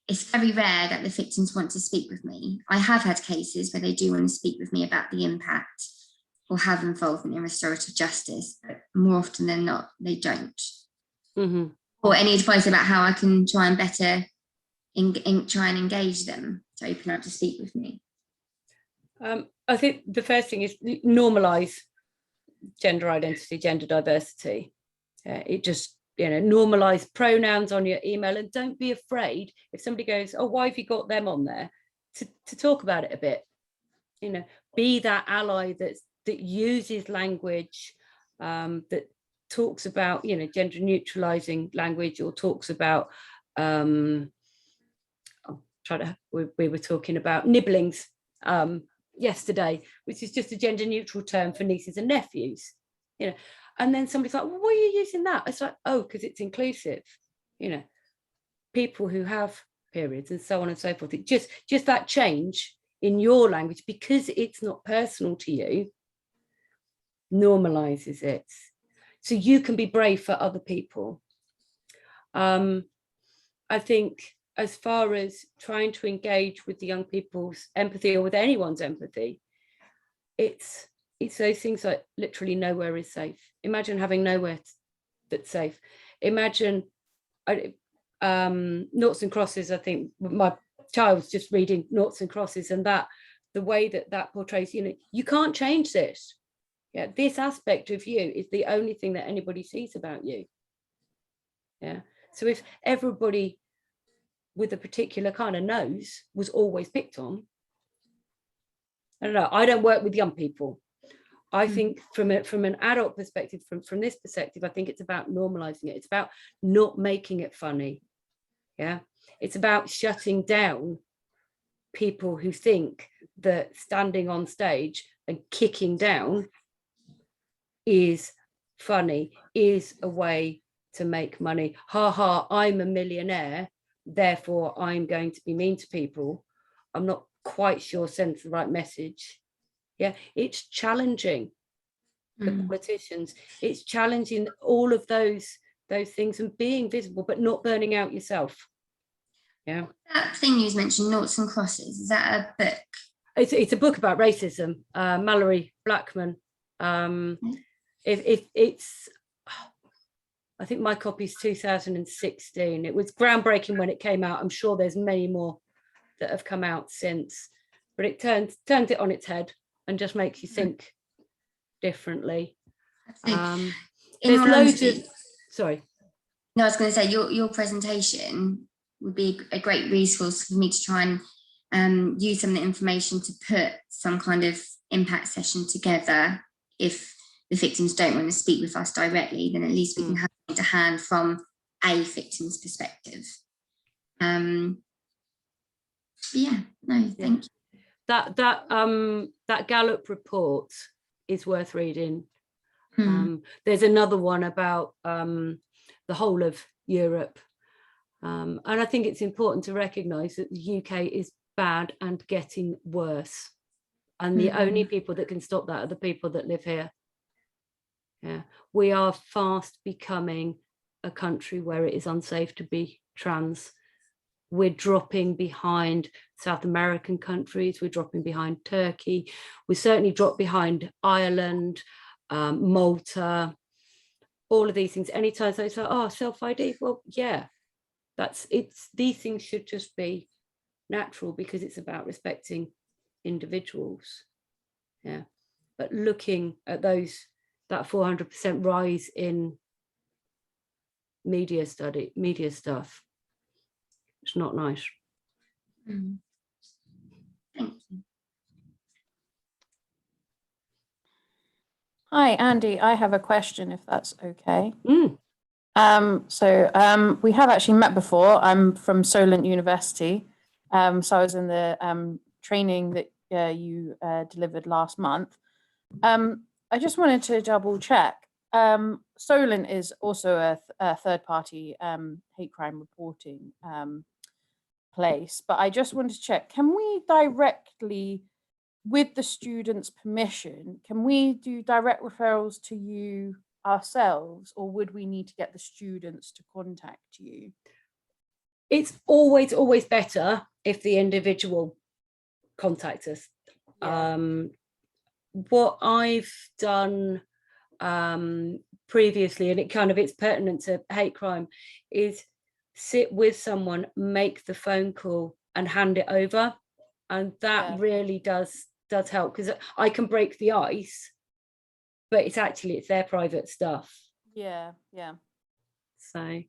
it's very rare that the victims want to speak with me. I have had cases where they do want to speak with me about the impact or have involvement in restorative justice, but more often than not, they don't. Mm-hmm. Or any advice about how I can try and better try and engage them to open up to speak with me? I think the first thing is normalise gender identity, gender diversity. It just normalize pronouns on your email, and don't be afraid if somebody goes, oh, why have you got them on there, to talk about it a bit. Be that ally that uses language that talks about gender neutralizing language, or talks about we were talking about nibblings yesterday, which is just a gender neutral term for nieces and nephews, and then somebody's like, well, why are you using that? It's like, oh, because it's inclusive, people who have periods and so on and so forth. It just that change in your language, because it's not personal to you, normalizes it, so you can be brave for other people. I think as far as trying to engage with the young people's empathy, or with anyone's empathy, it's those things like literally nowhere is safe. Imagine having nowhere that's safe. Imagine noughts and crosses. I think my child's just reading noughts and crosses, and that the way that portrays, you can't change this. Yeah, this aspect of you is the only thing that anybody sees about you. Yeah. So if everybody with a particular kind of nose was always picked on, I don't know. I don't work with young people. I think from an adult perspective, from this perspective, I think it's about normalizing it. It's about not making it funny. Yeah. It's about shutting down people who think that standing on stage and kicking down is funny, is a way to make money. Ha ha, I'm a millionaire, therefore I'm going to be mean to people. I'm not quite sure sends the right message. Yeah, it's challenging the politicians. It's challenging all of those things, and being visible, but not burning out yourself. Yeah. That thing you mentioned, Noughts and Crosses, is that a book? It's a book about racism. Mallory Blackman. If it's, I think my copy's 2016. It was groundbreaking when it came out. I'm sure there's many more that have come out since, but it turns it on its head and just makes you think differently. There's loads of, sorry. No, I was going to say your presentation would be a great resource for me to try and use some of the information to put some kind of impact session together. If the victims don't want to speak with us directly, then at least we can have it to hand from a victim's perspective. Yeah, no, thank you. That Gallup report is worth reading. There's another one about the whole of Europe, and I think it's important to recognise that the UK is bad and getting worse, and the only people that can stop that are the people that live here. Yeah, we are fast becoming a country where it is unsafe to be trans. We're dropping behind South American countries. We're dropping behind Turkey. We certainly dropped behind Ireland, Malta, all of these things. Anytime they say, oh, self-ID, well, yeah, these things should just be natural, because it's about respecting individuals. Yeah, but looking at that 400% rise in media stuff, it's not nice. Thank you. Hi, Andy. I have a question, if that's okay. We have actually met before. I'm from Solent University. So I was in the training that you delivered last month. I just wanted to double check. Solent is also a third-party hate crime reporting place, but I just wanted to check, can we directly, with the students' permission, can we do direct referrals to you ourselves, or would we need to get the students to contact you? It's always better if the individual contacts us. Yeah. What I've done previously, and it's pertinent to hate crime, is sit with someone, make the phone call and hand it over, and that really does help, because I can break the ice, but it's their private stuff. Yeah. So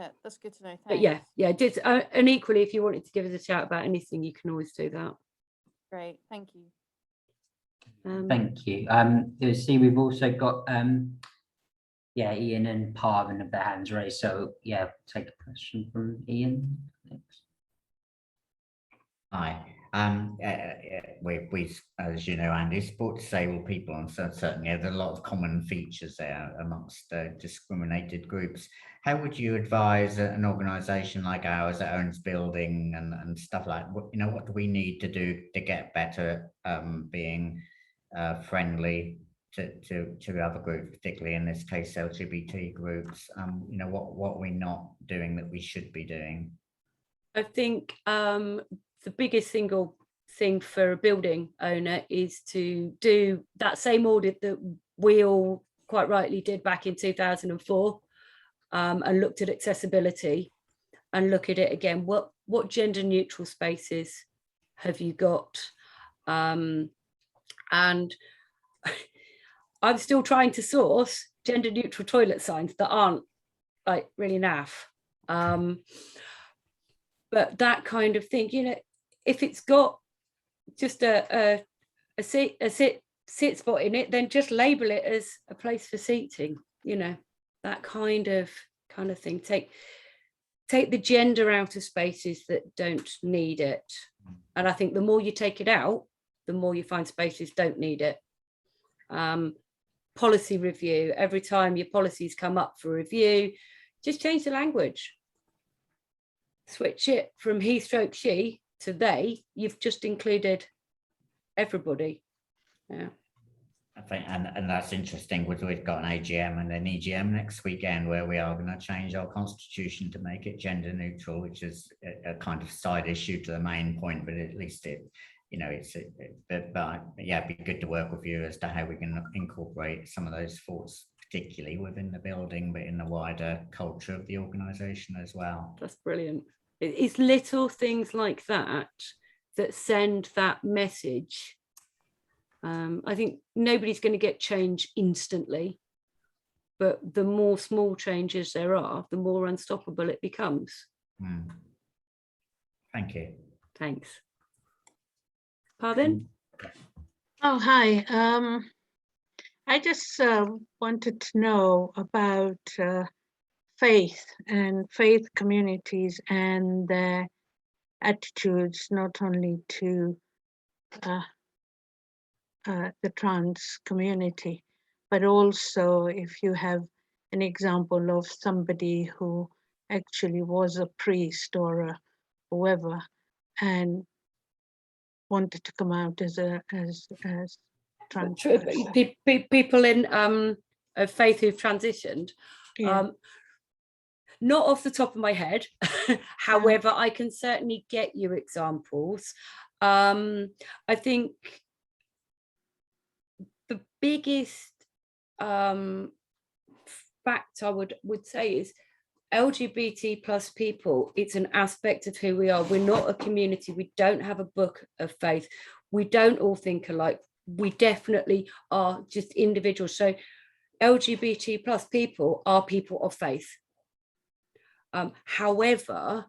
Yeah, that's good to know. Thanks. but yeah, did and equally, if you wanted to give us a shout about anything, you can always do that. Great, thank you. Thank you. You see, we've also got yeah, Ian and Parvin have their hands raised. So yeah, take a question from Ian. Thanks. Hi. We, as you know, Andy, support disabled people, and so certainly there's a lot of common features there amongst discriminated groups. How would you advise an organisation like ours that owns building and stuff like, you know, what do we need to do to get better being friendly to other groups, particularly in this case LGBT groups? You know, what are we not doing that we should be doing? I think the biggest single thing for a building owner is to do that same audit that we all quite rightly did back in 2004, and looked at accessibility, and look at it again. What gender neutral spaces have you got? And I'm still trying to source gender neutral toilet signs that aren't like really naff. But that kind of thing, you know, if it's got just a sit spot in it, then just label it as a place for seating, you know, that kind of thing. Take the gender out of spaces that don't need it. And I think the more you take it out, the more you find spaces don't need it. Policy review, every time your policies come up for review, just change the language. Switch it from he stroke she to they. You've just included everybody. Yeah, I think, and that's interesting. We've got an AGM and an EGM next weekend where we are going to change our constitution to make it gender neutral, which is a kind of side issue to the main point, but at least it, you know, but yeah, it'd be good to work with you as to how we can incorporate some of those thoughts, particularly within the building, but in the wider culture of the organisation as well. That's brilliant. It's little things like that that send that message. I think nobody's going to get change instantly, but the more small changes there are, the more unstoppable it becomes. Thank you. Thanks. Pardon? Oh, hi. I just wanted to know about faith and faith communities and their attitudes, not only to the trans community, but also if you have an example of somebody who actually was a priest or a whoever and wanted to come out as trans person. People in faith who've transitioned. Yeah. Not off the top of my head. However, I can certainly get you examples. I think the biggest fact I would say is LGBT plus people, it's an aspect of who we are. We're not a community. We don't have a book of faith. We don't all think alike. We definitely are just individuals. So LGBT plus people are people of faith. However,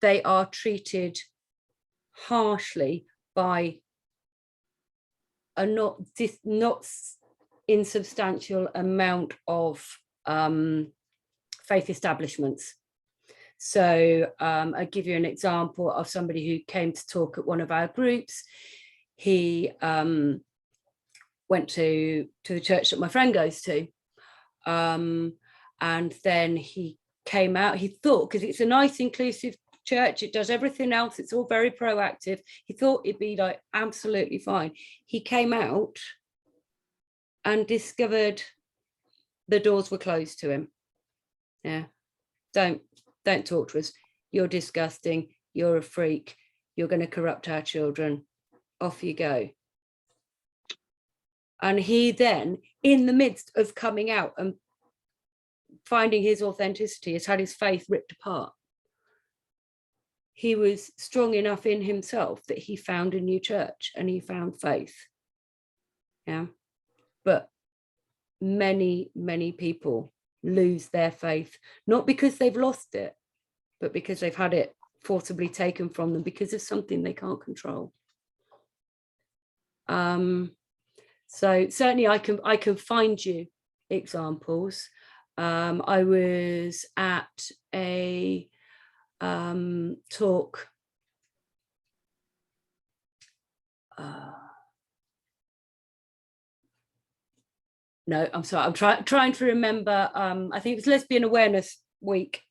they are treated harshly by a not insubstantial amount of faith establishments. So I'll give you an example of somebody who came to talk at one of our groups. He went to the church that my friend goes to. And then he came out, he thought, because it's a nice inclusive church, it does everything else, it's all very proactive, he thought it'd be like absolutely fine. He came out and discovered the doors were closed to him. Yeah, don't talk to us, you're disgusting, you're a freak, you're going to corrupt our children, off you go. And he then, in the midst of coming out and finding his authenticity, has had his faith ripped apart. He was strong enough in himself that he found a new church and he found faith. Yeah, but many, many people lose their faith, not because they've lost it, but because they've had it forcibly taken from them because of something they can't control. So certainly I can find you examples. I was at a talk no, I'm sorry, I'm trying to remember. I think it was Lesbian Awareness Week,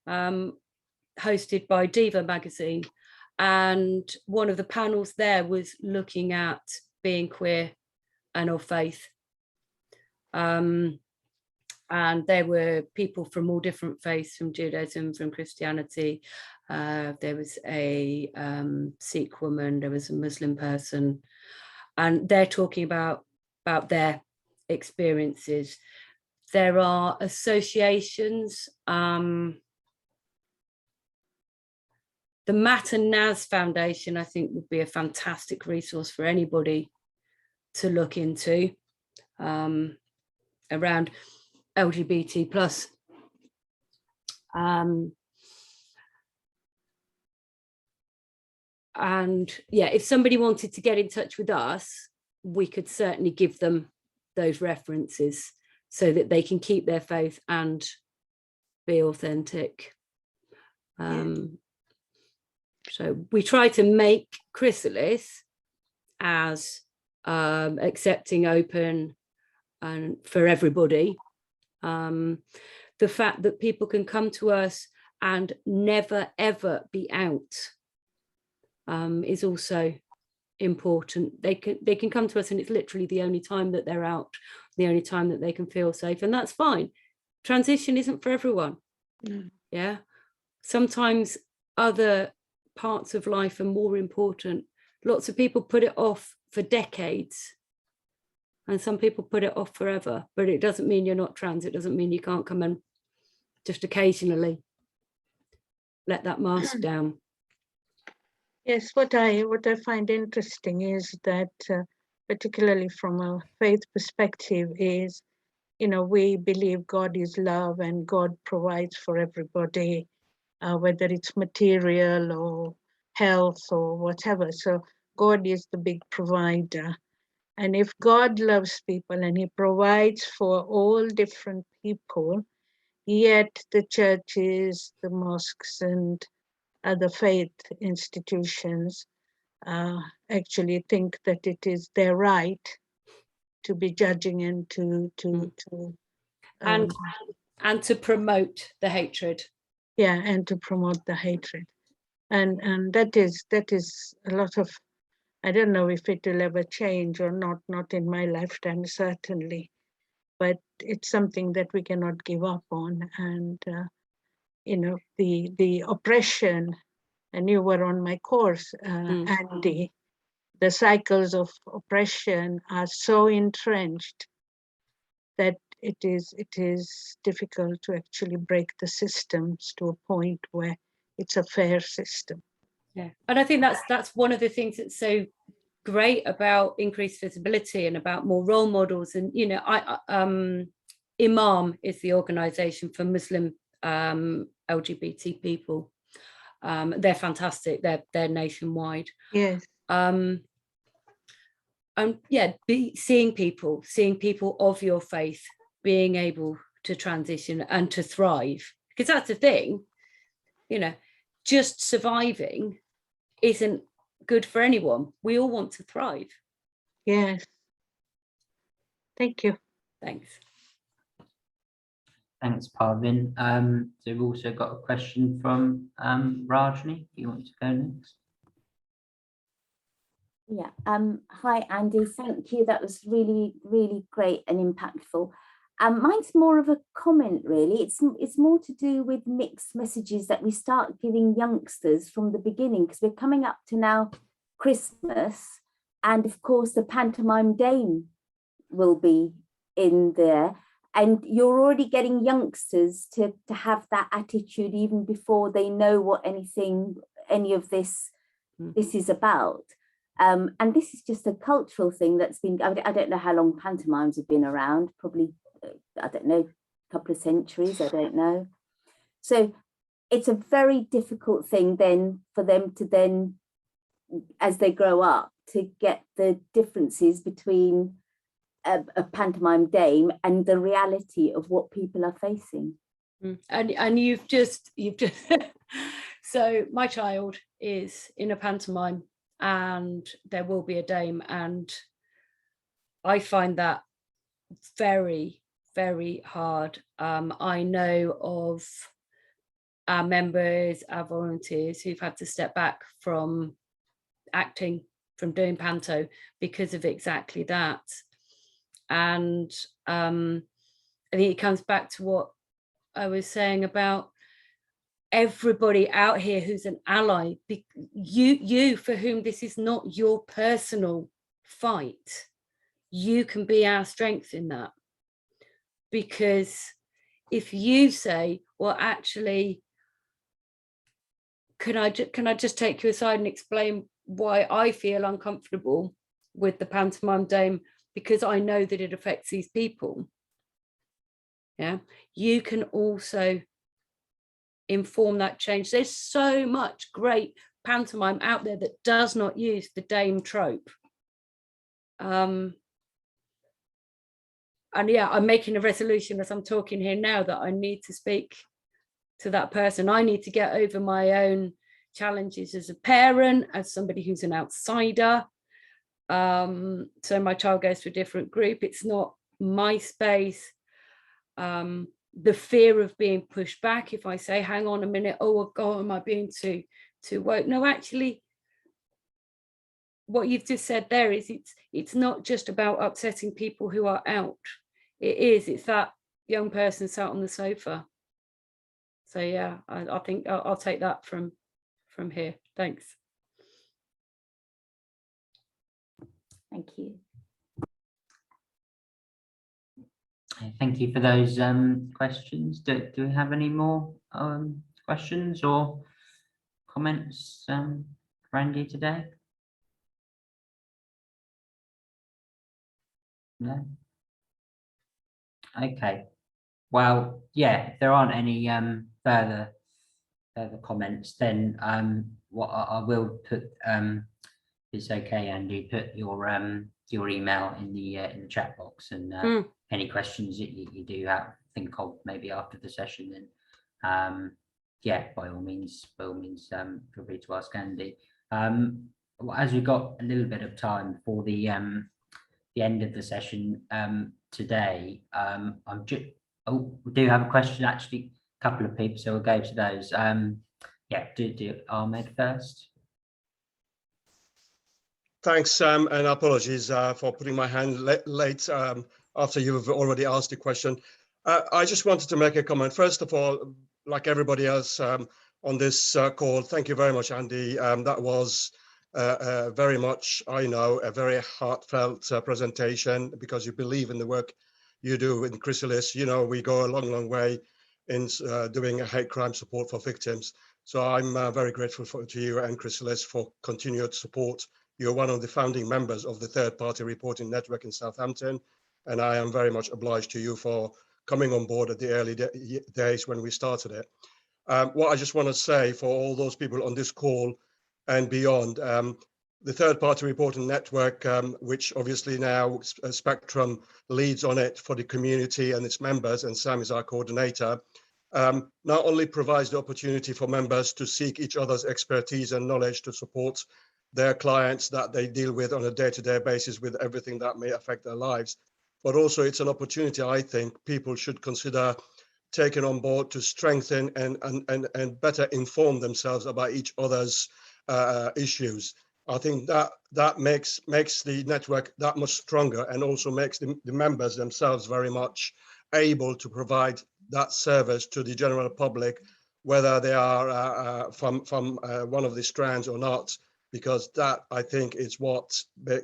hosted by Diva magazine, and one of the panels there was looking at being queer and of faith. And there were people from all different faiths, from Judaism, from Christianity. There was a Sikh woman, there was a Muslim person, and they're talking about their experiences. There are associations. The Matt and Naz Foundation, I think, would be a fantastic resource for anybody to look into around LGBT plus. And yeah, if somebody wanted to get in touch with us, we could certainly give them those references so that they can keep their faith and be authentic. So we try to make Chrysalis as accepting, open, and for everybody. The fact that people can come to us and never ever be out is also important. They can come to us and it's literally the only time that they're out, the only time that they can feel safe, and that's fine. Transition isn't for everyone. Yeah, sometimes other parts of life are more important. Lots of people put it off for decades, and some people put it off forever, but it doesn't mean you're not trans. It doesn't mean you can't come and just occasionally let that mask down. Yes, what I find interesting is that, particularly from a faith perspective, is, we believe God is love and God provides for everybody, whether it's material or health or whatever. So God is the big provider. And if God loves people and he provides for all different people, yet the churches, the mosques and other faith institutions actually think that it is their right to be judging and to to promote the hatred. Yeah, and to promote the hatred, and that is a lot of. I don't know if it will ever change or not in my lifetime, certainly, but it's something that we cannot give up on. And the oppression, and you were on my course, Andi, the cycles of oppression are so entrenched that it is difficult to actually break the systems to a point where it's a fair system. Yeah, and I think that's one of the things that's so great about increased visibility and about more role models. And Imam is the organization for Muslim LGBT people. They're fantastic. They're nationwide. Yes. Seeing people of your faith being able to transition and to thrive, because that's the thing, just surviving isn't good for anyone. We all want to thrive. Yes. Thank you. Thanks. Thanks, Parvin. So we've also got a question from Rajni. Do you want to go next? Yeah. Hi, Andi. Thank you. That was really, really great and impactful. Mine's more of a comment, really. It's more to do with mixed messages that we start giving youngsters from the beginning, because we're coming up to now Christmas, and of course the pantomime dame will be in there, and you're already getting youngsters to have that attitude even before they know what any of this is about. And this is just a cultural thing that's been, I don't know how long pantomimes have been around, probably, I don't know, a couple of centuries, I don't know. So it's a very difficult thing then for them to then, as they grow up, to get the differences between a pantomime dame and the reality of what people are facing. And you've just so my child is in a pantomime and there will be a dame, and I find that very, very hard. I know of our members, our volunteers who've had to step back from acting, from doing panto because of exactly that. And I think it comes back to what I was saying about everybody out here who's an ally, you for whom this is not your personal fight, you can be our strength in that. Because if you say, well, actually, can I just take you aside and explain why I feel uncomfortable with the pantomime dame, because I know that it affects these people. Yeah, you can also inform that change. There's so much great pantomime out there that does not use the dame trope. And yeah, I'm making a resolution as I'm talking here now that I need to speak to that person. I need to get over my own challenges as a parent, as somebody who's an outsider. So my child goes to a different group. It's not my space. The fear of being pushed back if I say, hang on a minute, oh God, am I being too woke? No, actually, what you've just said there is it's not just about upsetting people who are out. It's that young person sat on the sofa. So yeah, I think I'll take that from here. Thanks. Thank you. Thank you for those questions. Do we have any more questions or comments for Andi today? No? Okay. Well, yeah, if there aren't any further comments, then what I will put, it's okay, Andi, put your email in the chat box, and any questions that you do think of maybe after the session, then yeah, by all means feel free to ask Andi. As we've got a little bit of time for the end of the session today, we do have a question, actually, a couple of people, so we'll go to those. Yeah, do Ahmed first. Thanks, Sam, and apologies for putting my hand late after you've already asked the question. I just wanted to make a comment. First of all, like everybody else on this call, thank you very much, Andi. That was very much, I know, a very heartfelt presentation, because you believe in the work you do in Chrysalis. You know, we go a long, long way in doing a hate crime support for victims. So I'm very grateful to you and Chrysalis for continued support. You're one of the founding members of the Third Party Reporting Network in Southampton, and I am very much obliged to you for coming on board at the early days when we started it. What I just want to say for all those people on this call and beyond, the Third Party Reporting Network, which obviously now Spectrum leads on it for the community and its members, and Sam is our coordinator, not only provides the opportunity for members to seek each other's expertise and knowledge to support their clients that they deal with on a day-to-day basis with everything that may affect their lives, but also it's an opportunity I think people should consider taking on board to strengthen and better inform themselves about each other's issues. I think that makes the network that much stronger, and also makes the members themselves very much able to provide that service to the general public, whether they are from one of the strands or not, because that, I think, is what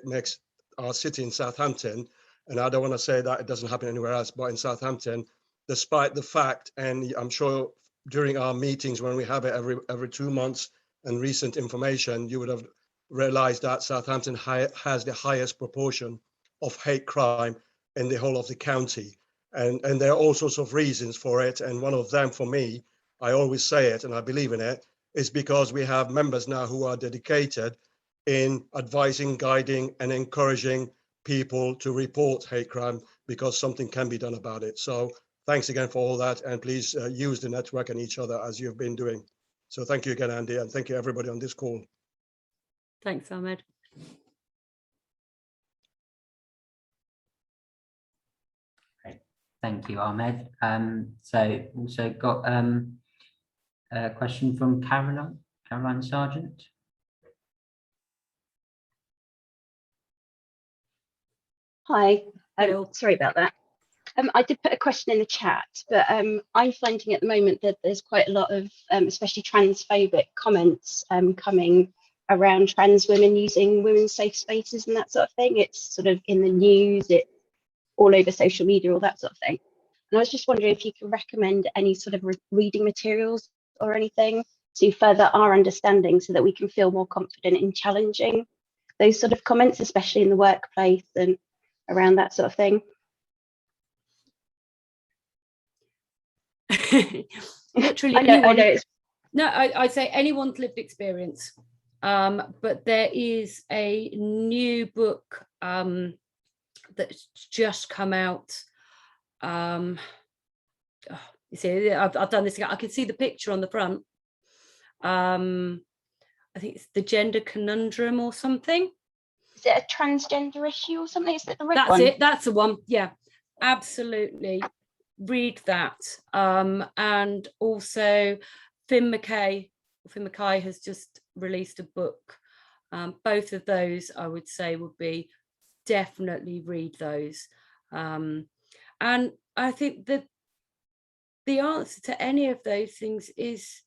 makes our city in Southampton, and I don't want to say that it doesn't happen anywhere else, but in Southampton, despite the fact, and I'm sure during our meetings when we have it every 2 months and recent information, you would have realize that Southampton has the highest proportion of hate crime in the whole of the county. And there are all sorts of reasons for it. And one of them, for me, I always say it and I believe in it, is because we have members now who are dedicated in advising, guiding, and encouraging people to report hate crime because something can be done about it. So thanks again for all that. And please use the network and each other as you've been doing. So thank you again, Andy, and thank you everybody on this call. Thanks, Ahmed. Great. Thank you, Ahmed. So also got a question from Caroline Sargent. Hi, sorry about that. I did put a question in the chat, but I'm finding at the moment that there's quite a lot of, especially transphobic comments coming around trans women using women's safe spaces and that sort of thing. It's sort of in the news, it's all over social media, all that sort of thing. And I was just wondering if you could recommend any sort of reading materials or anything to further our understanding so that we can feel more confident in challenging those sort of comments, especially in the workplace and around that sort of thing. Literally I know anyone, no, I'd say anyone's lived experience. But there is a new book that's just come out. You see, I've done this again. I can see the picture on the front. I think it's The Gender Conundrum or something. Is it a transgender issue or something? Is that the right That's one? it. That's the one. Yeah, absolutely. Read that. And also Finn McKay has just released a book. Both of those I would say would be definitely read those. And I think that the answer to any of those things is,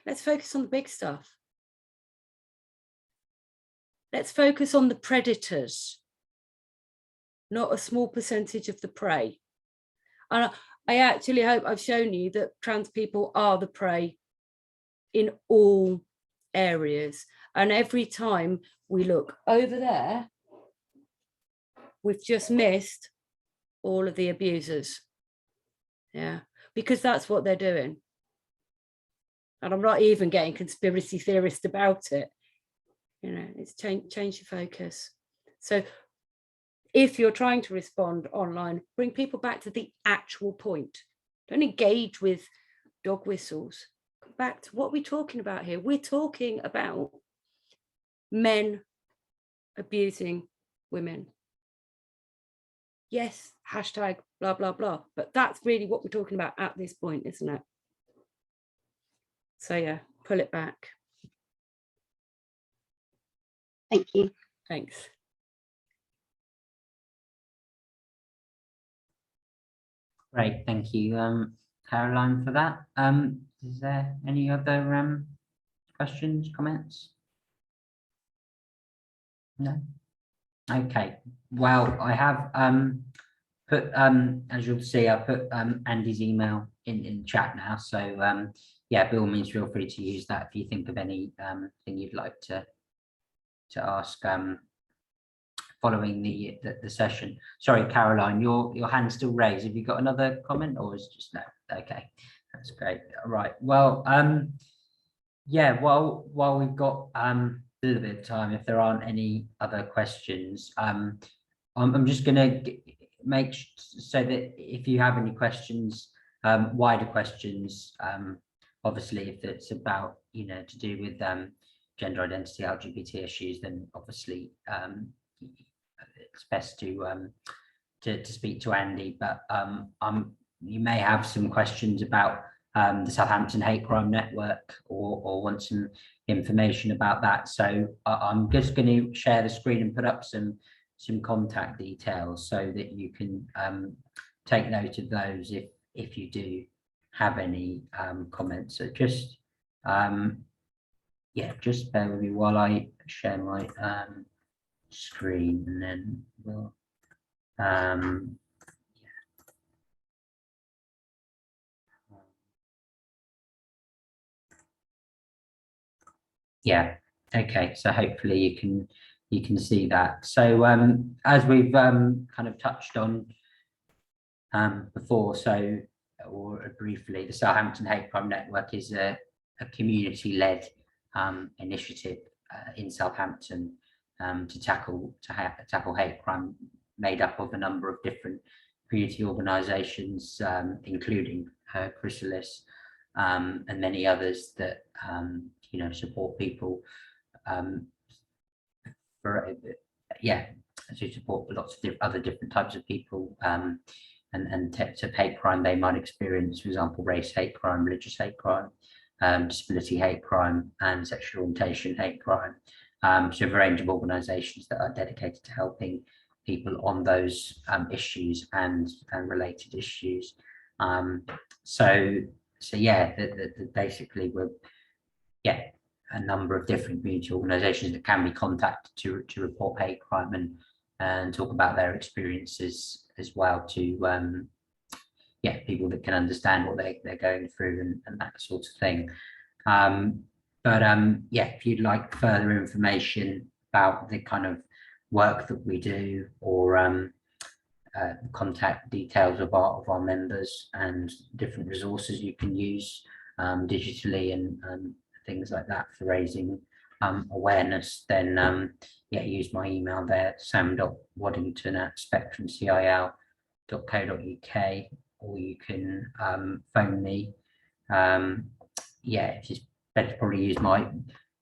let's focus on the big stuff. Let's focus on the predators, not a small percentage of the prey. And I actually hope I've shown you that trans people are the prey in all areas. And every time we look over there, we've just missed all of the abusers. Yeah, because that's what they're doing. And I'm not even getting conspiracy theorist about it. You know, it's change your focus. So if you're trying to respond online, bring people back to the actual point. Don't engage with dog whistles. Come back to what we're talking about here. We're talking about men abusing women. Yes, hashtag blah, blah, blah. But that's really what we're talking about at this point, isn't it? So yeah, pull it back. Thank you. Thanks. Great, thank you, Caroline, for that. Is there any other questions, comments? No? Okay, well, I have put, as you'll see, I put Andy's email in chat now. So yeah, by all means, feel free to use that if you think of any thing you'd like to ask following the session. Sorry, Caroline, your hand's still raised. Have you got another comment, or is it just no? Okay, that's great. All right. Well, yeah. While we've got a little bit of time, if there aren't any other questions, I'm just going to make so that if you have any questions, wider questions, obviously if it's about, you know, to do with gender identity, LGBT issues, then obviously it's best to speak to Andy. But you may have some questions about the Southampton Hate Crime Network, or want some information about that. So I'm just going to share the screen and put up some contact details so that you can take note of those if you do have any comments. So just yeah, just bear with me while I share my screen, and then we'll yeah. Okay, so hopefully you can see that. So as we've kind of touched on before, or briefly, the Southampton Hate Crime Network is a community-led initiative in Southampton to tackle hate crime, made up of a number of different community organisations, including Chrysalis and many others that support people to support lots of other different types of people and types of hate crime they might experience, for example, race hate crime, religious hate crime, disability hate crime, and sexual orientation hate crime. So a range of organisations that are dedicated to helping people on those issues and related issues. Basically we're a number of different community organisations that can be contacted to report hate crime and talk about their experiences as well to people that can understand what they're going through and that sort of thing. If you'd like further information about the kind of work that we do, or contact details of our members and different resources you can use digitally and things like that for raising awareness, then use my email there, sam.waddington@spectrumcil.co.uk, or you can phone me. It's better to probably use my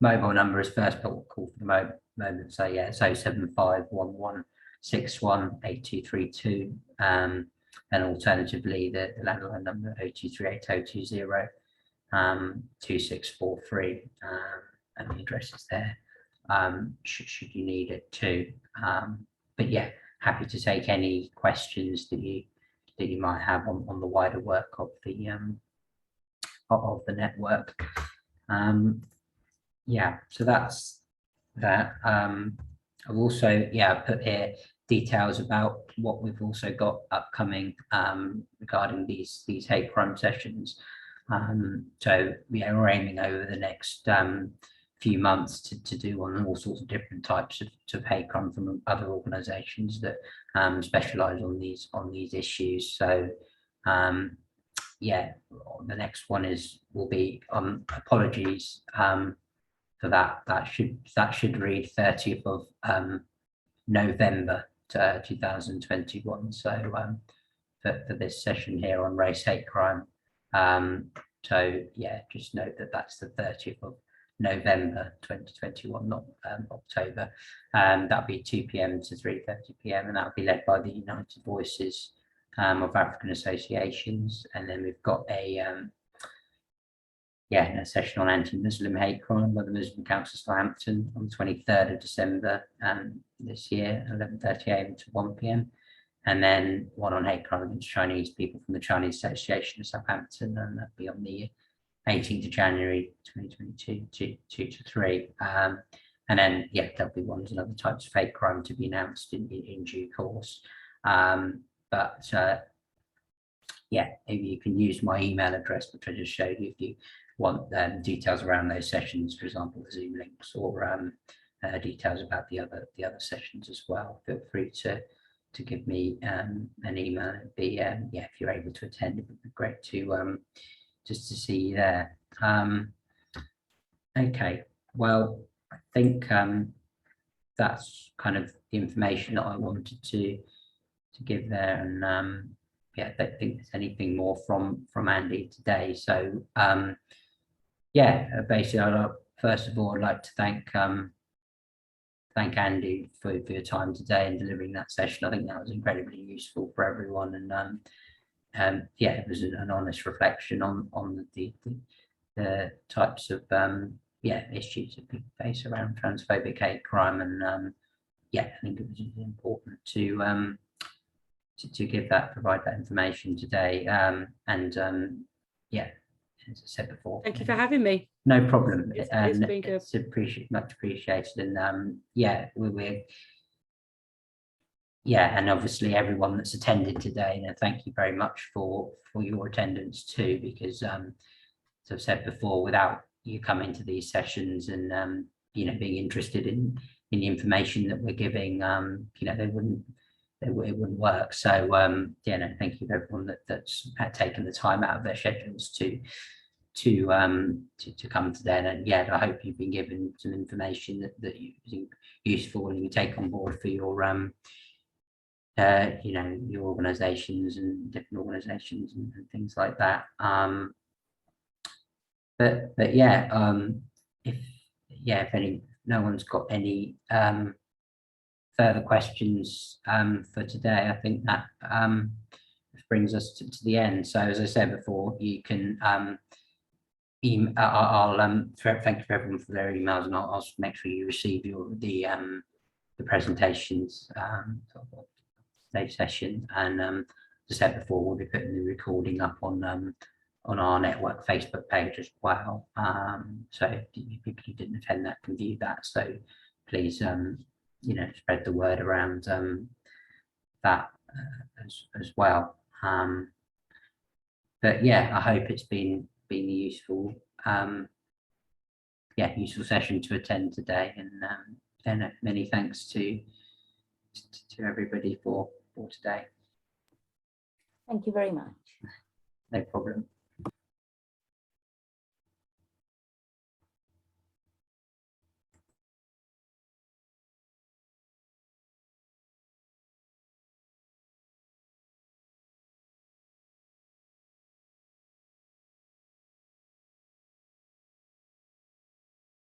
mobile number as first call for the moment. So it's 075 1161 8232, and alternatively the landline number 0238 2643, and the address is there should you need it too. Happy to take any questions that you might have on the wider work of the network. So that's that. I've also put here details about what we've also got upcoming regarding these hate crime sessions. We're aiming over the next few months to do on all sorts of different types of hate crime from other organisations that specialise on these issues. So the next one will be apologies for that. That should read 30th of November 2021. So for this session here on race hate crime. Just note that that's the 30th of November 2021, not October. That'll be 2 p.m. to 3:30 p.m. and that'll be led by the United Voices of African Associations. And then we've got a session on anti-Muslim hate crime by the Muslim Council of Southampton on the 23rd of December this year, 11:30 a.m. to 1 p.m. And then one on hate crime against Chinese people from the Chinese Association of Southampton, and that'll be on the 18th of January 2022, 2 to 3. And then there'll be ones and other types of hate crime to be announced in due course. If you can use my email address, which I just showed you, if you want details around those sessions, for example, the Zoom links, or details about the other sessions as well, feel free to give me an email. It'd be if you're able to attend, it would be great to just to see you there. Okay, well, I think that's kind of the information that I wanted to give there, and I don't think there's anything more from Andy today. So basically, first of all, I'd like to thank Andy for your time today and delivering that session. I think that was incredibly useful for everyone, and it was an honest reflection on the types of issues that people face around transphobic hate crime, and I think it was important to provide that information today. As I said before, thank you for having me. No problem. It's been good. It's much appreciated, and and obviously everyone that's attended today, thank you very much for your attendance too, because as I've said before, without you coming to these sessions and being interested in the information that we're giving, it wouldn't work. So thank you to everyone that's taken the time out of their schedules to come today. And I hope you've been given some information that you think useful and you take on board for your your organizations and different organizations and things like that. But if no one's got any further questions for today, I think that brings us to the end. So as I said before, you can I'll thank you for everyone for their emails, and I'll make sure you receive the presentations for today's session. And as I said before, we'll be putting the recording up on our network Facebook page as well. So if people who didn't attend that can view that. So please, spread the word around that as well. But I hope it's been a useful useful session to attend today, and many thanks to everybody for today. Thank you very much. No problem.